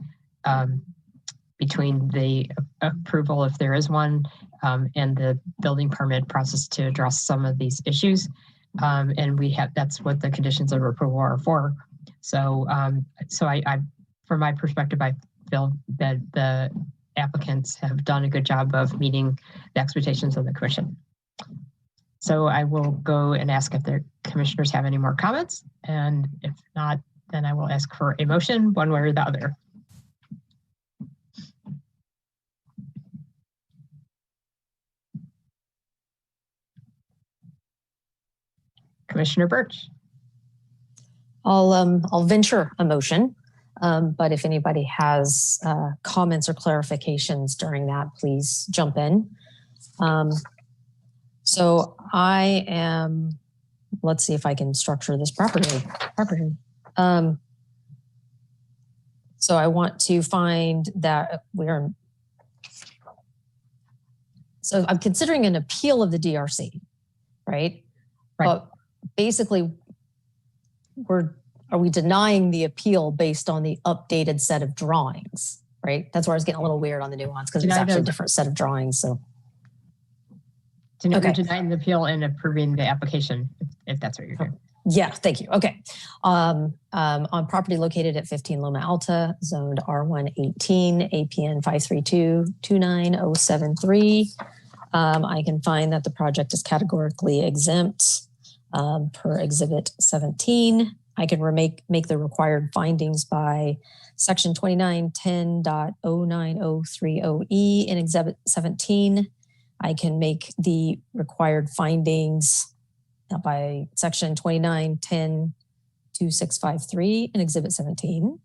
approval, if there is one, and the building permit process to address some of these issues. And that's what the conditions of approval are for. So, I, from my perspective, I feel that the applicants have done a good job of meeting the expectations of the commission. So I will go and ask if the commissioners have any more comments. And if not, then I will ask for a motion one way or the other. Commissioner Birch. I'll venture a motion, but if anybody has comments or clarifications during that, please jump in. So I am, let's see if I can structure this properly. So I want to find that so I'm considering an appeal of the DRC, right? But basically, are we denying the appeal based on the updated set of drawings, right? That's where I was getting a little weird on the nuance because it's actually a different set of drawings. So we're denying the appeal and approving the application, if that's what you're doing. Yeah, thank you. Okay. On property located at 15 Loma Alta, zoned R118, APN 532-29073. I can find that the project is categorically exempt per Exhibit 17. I can make the required findings by Section 2910.09030E in Exhibit 17. I can make the required findings by Section 2910.2653 in Exhibit 17.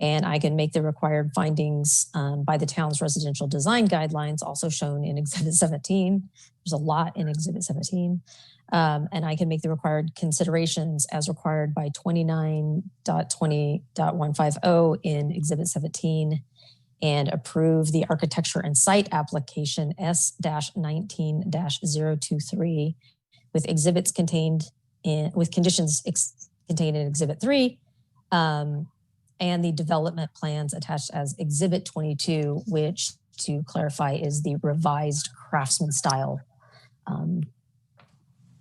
And I can make the required findings by the town's residential design guidelines, also shown in Exhibit 17. There's a lot in Exhibit 17. And I can make the required considerations as required by 29.20.150 in Exhibit 17 and approve the architecture and site application S-19-023 with exhibits contained in, with conditions contained in Exhibit 3, and the development plans attached as Exhibit 22, which, to clarify, is the revised craftsman style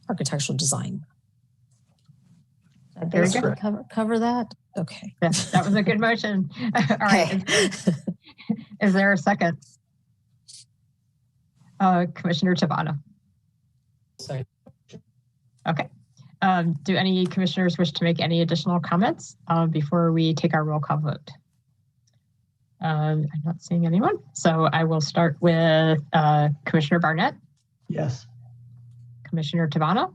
architectural design. Did I cover that? Okay. That was a good motion. All right. Is there a second? Commissioner Tabana. Second. Okay. Do any commissioners wish to make any additional comments before we take our roll call vote? I'm not seeing anyone. So I will start with Commissioner Barnett. Yes. Commissioner Tabana.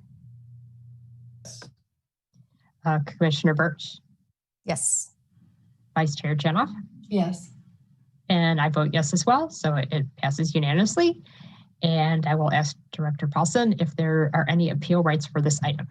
Commissioner Birch. Yes. Vice Chair Jenoff. Yes. And I vote yes as well. So it passes unanimously. And I will ask Director Paulson if there are any appeal rights for this item.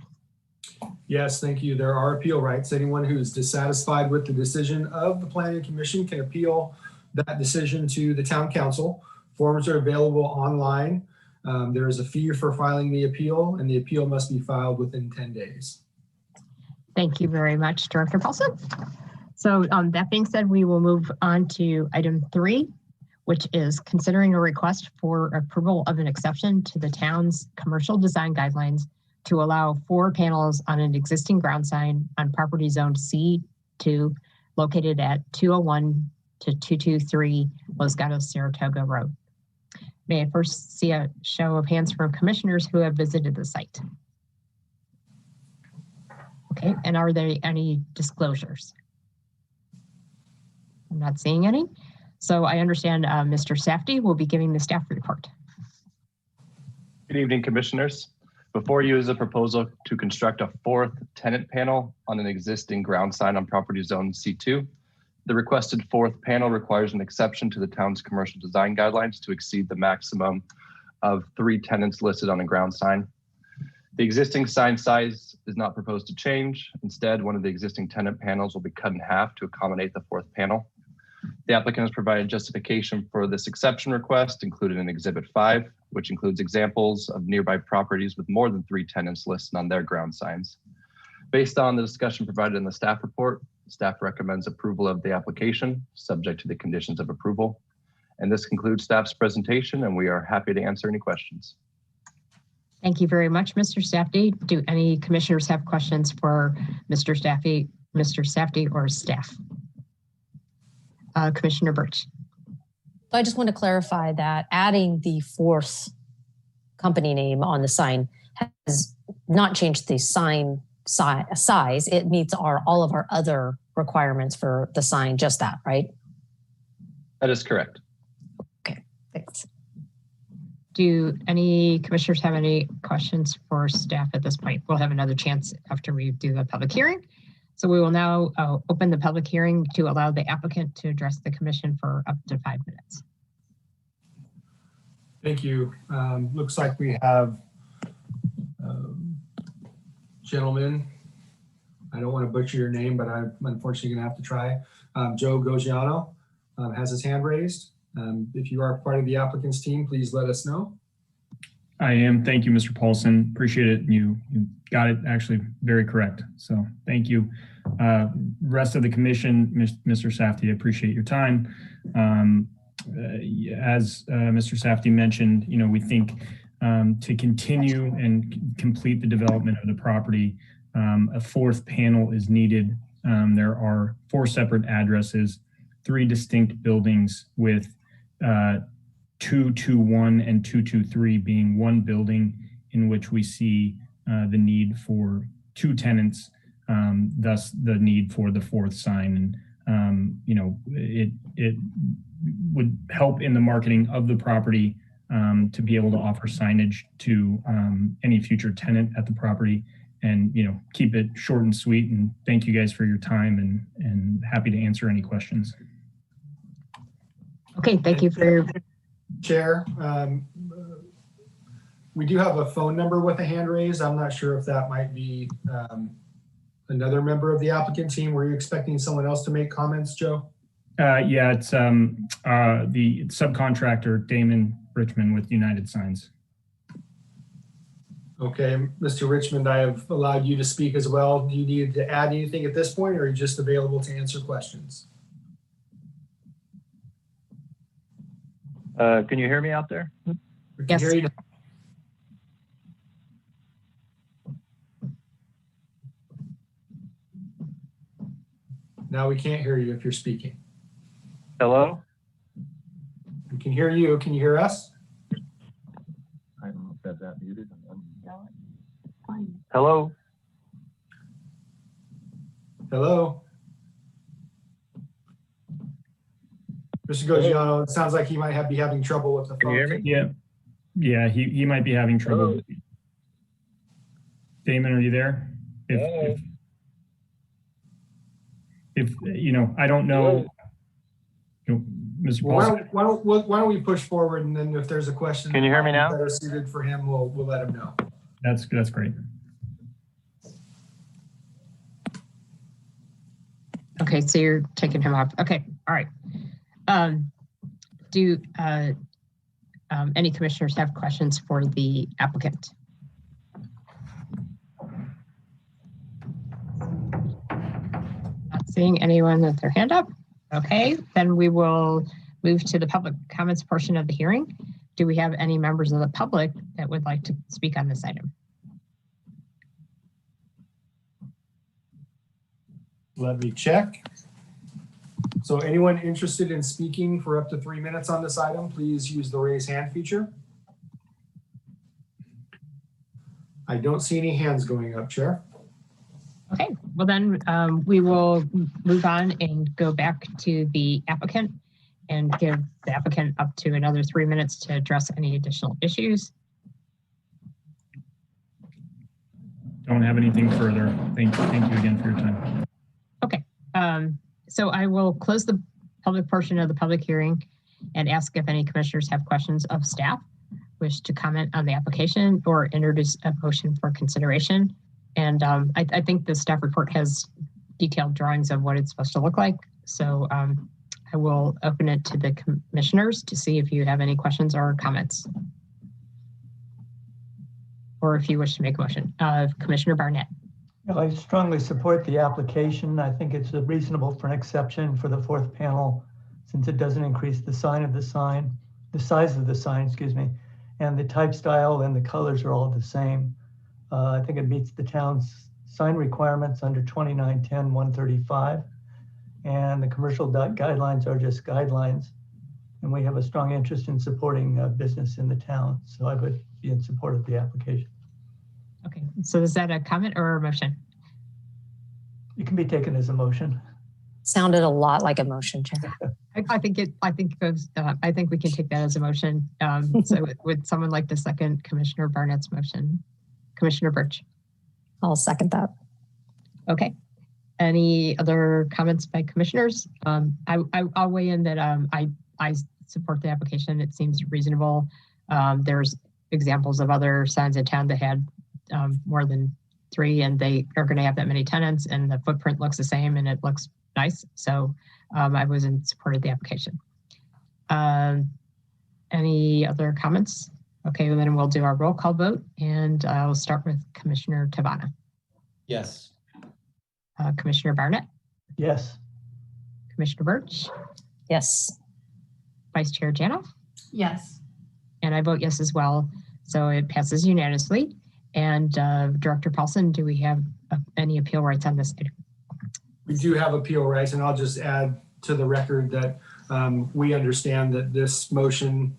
Yes, thank you. There are appeal rights. Anyone who is dissatisfied with the decision of the Planning Commission can appeal that decision to the Town Council. Forms are available online. There is a fee for filing the appeal, and the appeal must be filed within 10 days. Thank you very much, Director Paulson. So that being said, we will move on to item 3, which is considering a request for approval of an exception to the town's commercial design guidelines to allow 4 panels on an existing ground sign on property zoned C2 located at 201 to 223 Los Gatos, Saratoga Road. May I first see a show of hands from commissioners who have visited the site? Okay, and are there any disclosures? I'm not seeing any. So I understand Mr. Safdie will be giving the staff report. Good evening, commissioners. Before you is a proposal to construct a 4th tenant panel on an existing ground sign on property zone C2. The requested 4th panel requires an exception to the town's commercial design guidelines to exceed the maximum of 3 tenants listed on a ground sign. The existing sign size is not proposed to change. Instead, one of the existing tenant panels will be cut in half to accommodate the 4th panel. The applicant has provided justification for this exception request included in Exhibit 5, which includes examples of nearby properties with more than 3 tenants listed on their ground signs. Based on the discussion provided in the staff report, staff recommends approval of the application, subject to the conditions of approval. And this concludes staff's presentation, and we are happy to answer any questions. Thank you very much, Mr. Safdie. Do any commissioners have questions for Mr. Safdie or staff? Commissioner Birch. I just want to clarify that adding the 4th company name on the sign has not changed the sign size. It meets all of our other requirements for the sign, just that, right? That is correct. Okay, thanks. Do any commissioners have any questions for staff at this point? We'll have another chance after we do the public hearing. So we will now open the public hearing to allow the applicant to address the commission for up to 5 minutes. Thank you. Looks like we have gentleman. I don't want to butcher your name, but I'm unfortunately going to have to try. Joe Gogiano has his hand raised. If you are part of the applicant's team, please let us know. I am. Thank you, Mr. Paulson. Appreciate it. You got it actually very correct. So thank you. Rest of the commission, Mr. Safdie, I appreciate your time. As Mr. Safdie mentioned, we think to continue and complete the development of the property, a fourth panel is needed. There are 4 separate addresses, 3 distinct buildings with 221 and 223 being one building in which we see the need for 2 tenants, thus the need for the 4th sign. And it would help in the marketing of the property to be able to offer signage to any future tenant at the property, and keep it short and sweet. And thank you guys for your time, and happy to answer any questions. Okay, thank you for your Chair. We do have a phone number with a hand raised. I'm not sure if that might be another member of the applicant team. Were you expecting someone else to make comments, Joe? Yeah, it's the subcontractor, Damon Richmond with United Signs. Okay, Mr. Richmond, I have allowed you to speak as well. Do you need to add anything at this point, or are you just available to answer questions? Can you hear me out there? We can hear you. Now we can't hear you if you're speaking. Hello? We can hear you. Can you hear us? I don't know if that's muted. Hello? Hello? Mr. Goggiano, it sounds like he might be having trouble with the phone. Can you hear me? Yeah, he might be having trouble. Hello? Damon, are you there? If I don't know. Mr. Paulson. Why don't we push forward, and then if there's a question, Can you hear me now? Better suited for him, we'll let him know. That's great. Okay, so you're taking him off. Okay, all right. Do any commissioners have questions for the applicant? Not seeing anyone with their hand up. Okay, then we will move to the public comments portion of the hearing. Do we have any members of the public that would like to speak on this item? Let me check. So anyone interested in speaking for up to 3 minutes on this item, please use the raise hand feature. I don't see any hands going up, Chair. Okay, well then we will move on and go back to the applicant and give the applicant up to another 3 minutes to address any additional issues. Don't have anything further. Thank you again for your time. Okay, so I will close the public portion of the public hearing and ask if any commissioners have questions of staff, wish to comment on the application, or introduce a motion for consideration. And I think the staff report has detailed drawings of what it's supposed to look like. So I will open it to the commissioners to see if you have any questions or comments. Or if you wish to make a motion. Commissioner Barnett. I strongly support the application. I think it's reasonable for an exception for the 4th panel, since it doesn't increase the size of the sign, excuse me, and the type, style, and the colors are all the same. I think it meets the town's sign requirements under 2910-135, and the commercial guidelines are just guidelines. And we have a strong interest in supporting business in the town, so I would be in support of the application. Okay, so is that a comment or a motion? It can be taken as a motion. Sounded a lot like a motion, Chair. I think we can take that as a motion. So would someone like to second Commissioner Barnett's motion? Commissioner Birch. I'll second that. Okay. Any other comments by commissioners? I'll weigh in that I support the application. It seems reasonable. There's examples of other signs in town that had more than 3, and they are going to have that many tenants, and the footprint looks the same and it looks nice. So I was in support of the application. Any other comments? Okay, well, then we'll do our roll call vote, and I'll start with Commissioner Tavana. Yes. Commissioner Barnett. Yes. Commissioner Birch. Yes. Vice Chair Janoff. Yes. And I vote yes as well. So it passes unanimously. And Director Paulson, do we have any appeal rights on this item? We do have appeal rights, and I'll just add to the record that we understand that this motion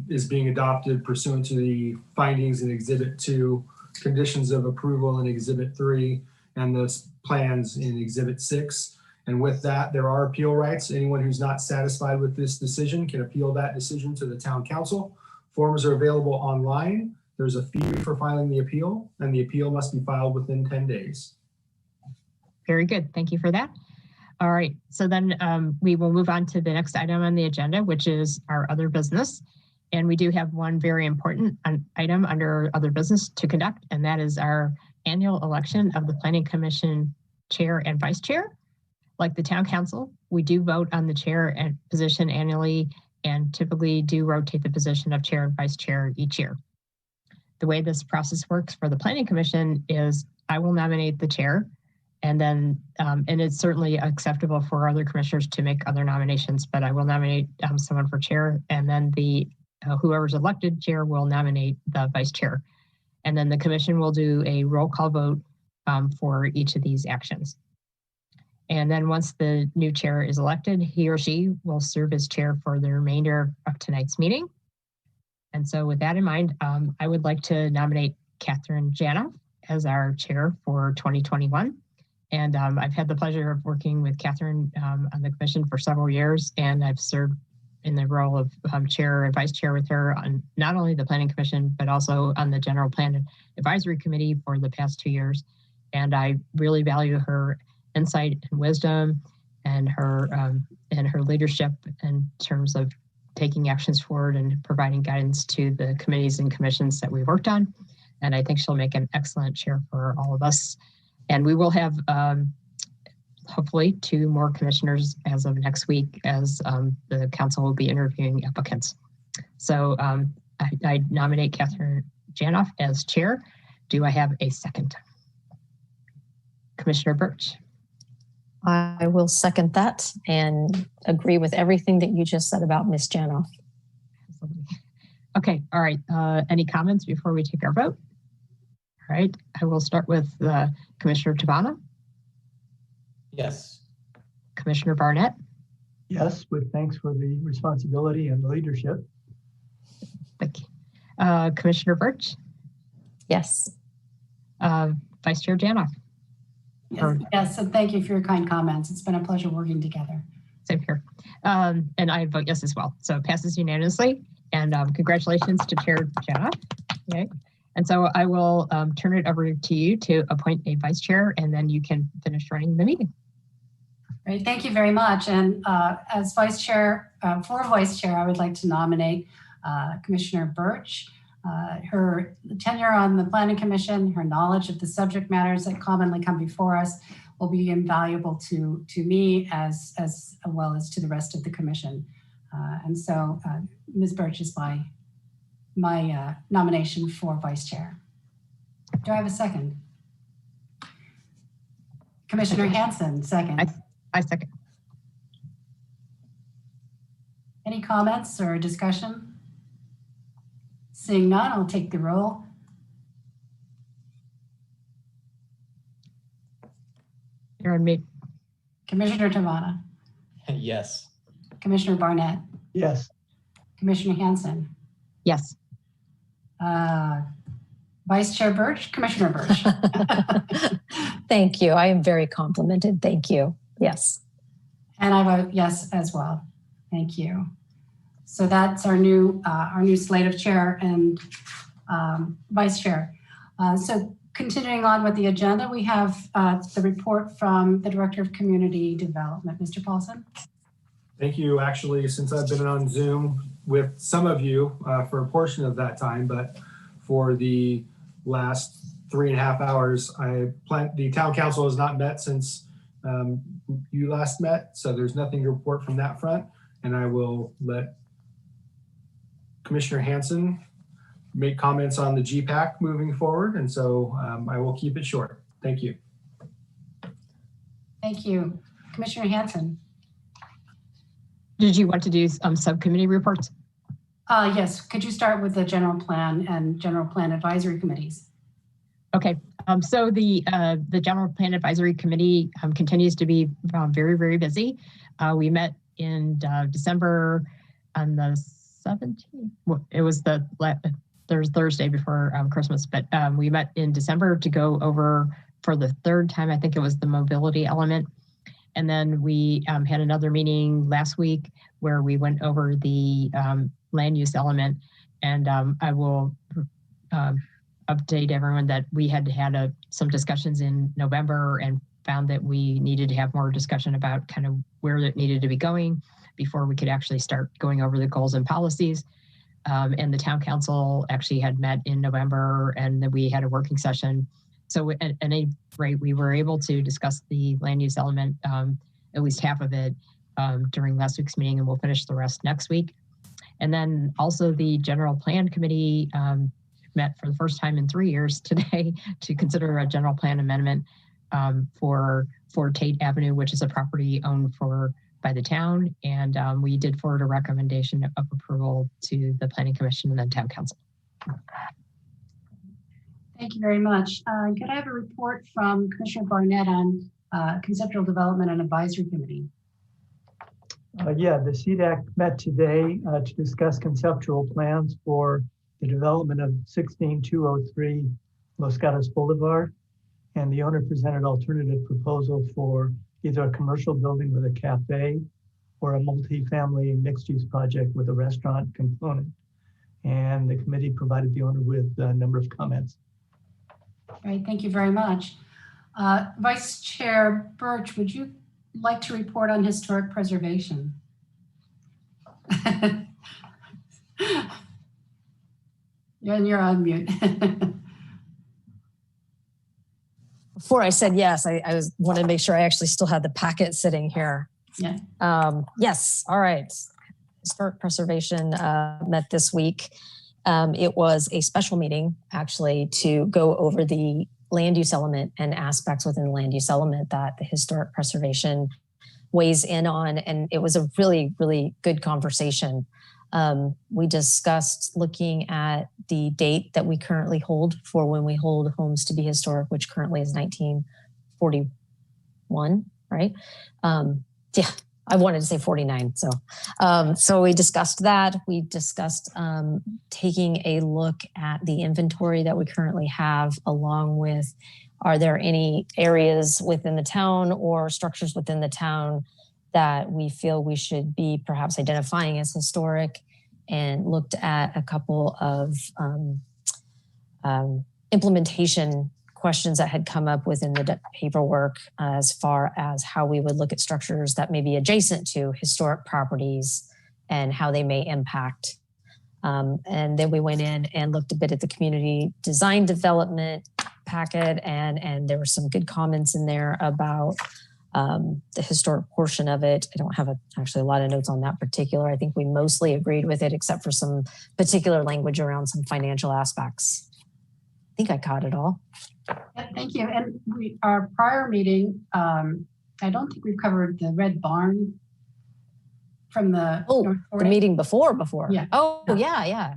is being adopted pursuant to the findings in Exhibit 2, conditions of approval in Exhibit 3, and the plans in Exhibit 6. And with that, there are appeal rights. Anyone who's not satisfied with this decision can appeal that decision to the town council. Forms are available online. There's a fee for filing the appeal, and the appeal must be filed within 10 days. Very good. Thank you for that. All right. So then we will move on to the next item on the agenda, which is our other business. And we do have one very important item under other business to conduct, and that is our annual election of the Planning Commission chair and vice chair. Like the town council, we do vote on the chair and position annually and typically do rotate the position of chair and vice chair each year. The way this process works for the Planning Commission is I will nominate the chair, and then, and it's certainly acceptable for other commissioners to make other nominations, but I will nominate someone for chair, and then the whoever's elected chair will nominate the vice chair. And then the commission will do a roll call vote for each of these actions. And then once the new chair is elected, he or she will serve as chair for the remainder of tonight's meeting. And so with that in mind, I would like to nominate Catherine Janoff as our chair for 2021. And I've had the pleasure of working with Catherine on the commission for several years, and I've served in the role of chair and vice chair with her on not only the Planning Commission, but also on the General Plan Advisory Committee for the past 2 years. And I really value her insight and wisdom and her leadership in terms of taking actions forward and providing guidance to the committees and commissions that we worked on. And I think she'll make an excellent chair for all of us. And we will have hopefully 2 more commissioners as of next week, as the council will be interviewing applicants. So I nominate Catherine Janoff as chair. Do I have a second? Commissioner Birch. I will second that and agree with everything that you just said about Ms. Janoff. Okay, all right. Any comments before we take our vote? All right, I will start with Commissioner Tabana. Yes. Commissioner Barnett. Yes, with thanks for the responsibility and the leadership. Thank you. Commissioner Birch. Yes. Vice Chair Janoff. Yes, and thank you for your kind comments. It's been a pleasure working together. Same here. And I vote yes as well. So it passes unanimously. And congratulations to Chair Janoff. Okay. And so I will turn it over to you to appoint a vice chair, and then you can finish running the meeting. Great, thank you very much. And as vice chair, for vice chair, I would like to nominate Commissioner Birch. Her tenure on the Planning Commission, her knowledge of the subject matters that commonly come before us will be invaluable to me as well as to the rest of the commission. And so Ms. Birch is my nomination for vice chair. Do I have a second? Commissioner Hanson, second. I second. Any comments or discussion? Seeing none, I'll take the roll. You're on mute. Commissioner Tabana. Yes. Commissioner Barnett. Yes. Commissioner Hanson. Yes. Vice Chair Birch, Commissioner Birch. Thank you. I am very complimented. Thank you. Yes. And I vote yes as well. Thank you. So that's our new slate of chair and vice chair. So continuing on with the agenda, we have the report from the Director of Community Development, Mr. Paulson. Thank you. Actually, since I've been on Zoom with some of you for a portion of that time, but for the last 3.5 hours, the town council has not met since you last met. So there's nothing to report from that front. And I will let Commissioner Hanson make comments on the GPAC moving forward. And so I will keep it short. Thank you. Thank you. Commissioner Hanson. Did you want to do subcommittee reports? Yes. Could you start with the general plan and general plan advisory committees? Okay, so the General Plan Advisory Committee continues to be very, very busy. We met in December on the 17th. Well, it was Thursday before Christmas, but we met in December to go over for the third time. I think it was the mobility element. And then we had another meeting last week where we went over the land use element. And I will update everyone that we had some discussions in November and found that we needed to have more discussion about kind of where it needed to be going before we could actually start going over the goals and policies. And the town council actually had met in November, and then we had a working session. So at any rate, we were able to discuss the land use element, at least half of it, during last week's meeting, and we'll finish the rest next week. And then also the General Plan Committee met for the first time in 3 years today to consider a general plan amendment for Tate Avenue, which is a property owned by the town. And we did forward a recommendation of approval to the Planning Commission and then Town Council. Thank you very much. Could I have a report from Commissioner Barnett on Conceptual Development and Advisory Committee? Yeah, the CDAC met today to discuss conceptual plans for the development of 16203 Los Gatos Boulevard. And the owner presented alternative proposals for either a commercial building with a cafe or a multi-family mixed-use project with a restaurant component. And the committee provided the owner with a number of comments. Great, thank you very much. Vice Chair Birch, would you like to report on historic preservation? You're on mute. Before I said yes, I wanted to make sure I actually still had the packet sitting here. Yeah. Yes, all right. Historic preservation met this week. It was a special meeting, actually, to go over the land use element and aspects within the land use element that the historic preservation weighs in on. And it was a really, really good conversation. We discussed looking at the date that we currently hold for when we hold homes to be historic, which currently is 1941, right? Yeah, I wanted to say 49. So we discussed that. We discussed taking a look at the inventory that we currently have, along with, are there any areas within the town or structures within the town that we feel we should be perhaps identifying as historic, and looked at a couple of implementation questions that had come up within the paperwork as far as how we would look at structures that may be adjacent to historic properties and how they may impact. And then we went in and looked a bit at the community design development packet, and there were some good comments in there about the historic portion of it. I don't have actually a lot of notes on that particular. I think we mostly agreed with it, except for some particular language around some financial aspects. I think I caught it all. Yeah, thank you. And our prior meeting, I don't think we've covered the Red Barn from the the meeting before. Yeah. Oh, yeah.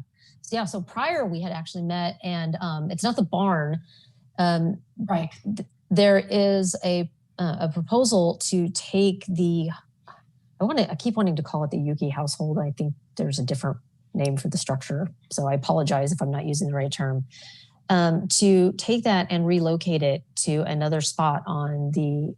So prior we had actually met, and it's not the barn. Right. There is a proposal to take I keep wanting to call it the Yuki household. I think there's a different name for the structure, so I apologize if I'm not using the right term. To take that and relocate it to another spot on the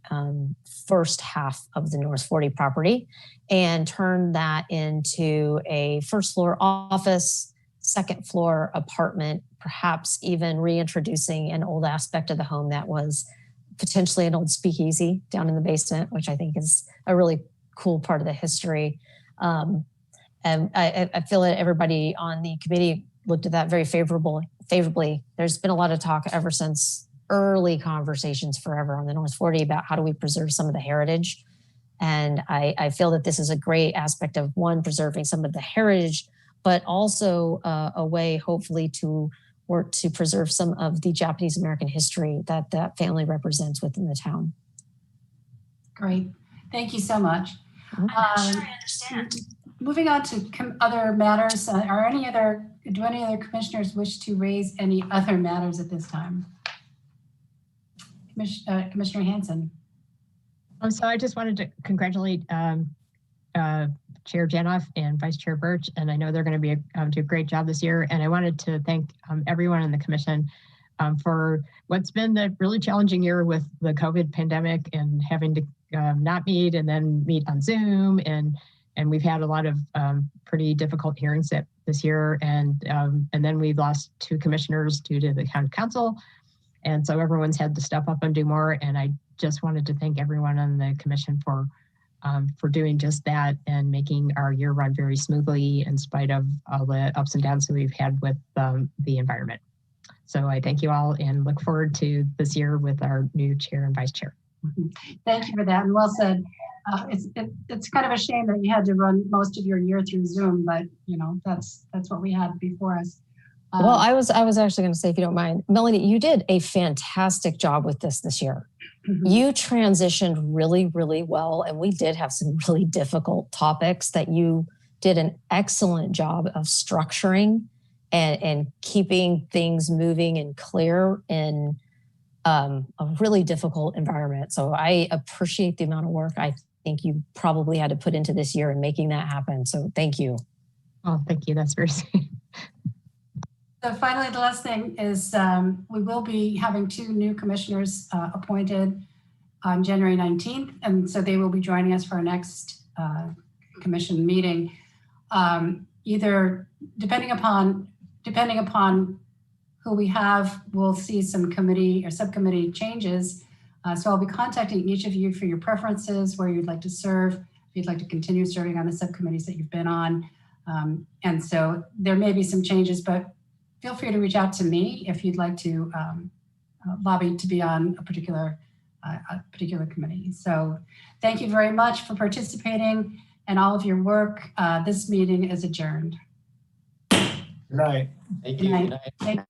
first half of the North 40 property, and turn that into a first floor office, second floor apartment, perhaps even reintroducing an old aspect of the home that was potentially an old speakeasy down in the basement, which I think is a really cool part of the history. And I feel that everybody on the committee looked at that very favorably. There's been a lot of talk ever since early conversations forever on the North 40 about how do we preserve some of the heritage. And I feel that this is a great aspect of, one, preserving some of the heritage, but also a way, hopefully, to work to preserve some of the Japanese American history that that family represents within the town. Great. Thank you so much. Sure, I understand. Moving on to other matters, do any other commissioners wish to raise any other matters at this time? Commissioner Hanson. So I just wanted to congratulate Chair Janoff and Vice Chair Birch, and I know they're going to be do a great job this year. And I wanted to thank everyone in the commission for what's been a really challenging year with the COVID pandemic and having to not meet and then meet on Zoom, and we've had a lot of pretty difficult hearings this year, and then we've lost 2 commissioners due to the county council, and so everyone's had to step up and do more. And I just wanted to thank everyone on the commission for doing just that and making our year run very smoothly in spite of all the ups and downs that we've had with the environment. So I thank you all and look forward to this year with our new chair and vice chair. Thank you for that, and well said. It's kind of a shame that you had to run most of your year through Zoom, but you know that's what we had before us. Well, I was actually going to say, if you don't mind, Melanie, you did a fantastic job with this year. Mm-hmm. You transitioned really, really well, and we did have some really difficult topics that you did an excellent job of structuring and keeping things moving and clear in a really difficult environment. So I appreciate the amount of work I think you probably had to put into this year in making that happen. So thank you. Oh, thank you. That's very sweet. So finally, the last thing is we will be having 2 new commissioners appointed on January 19th. And so they will be joining us for our next commission meeting. Either depending upon who we have, we'll see some committee or subcommittee changes. So I'll be contacting each of you for your preferences, where you'd like to serve, if you'd like to continue serving on the subcommittees that you've been on. And so there may be some changes, but feel free to reach out to me if you'd like to lobby to be on a particular committee. So thank you very much for participating and all of your work. This meeting is adjourned. Good night. Thank you. Good night. Good night. Thank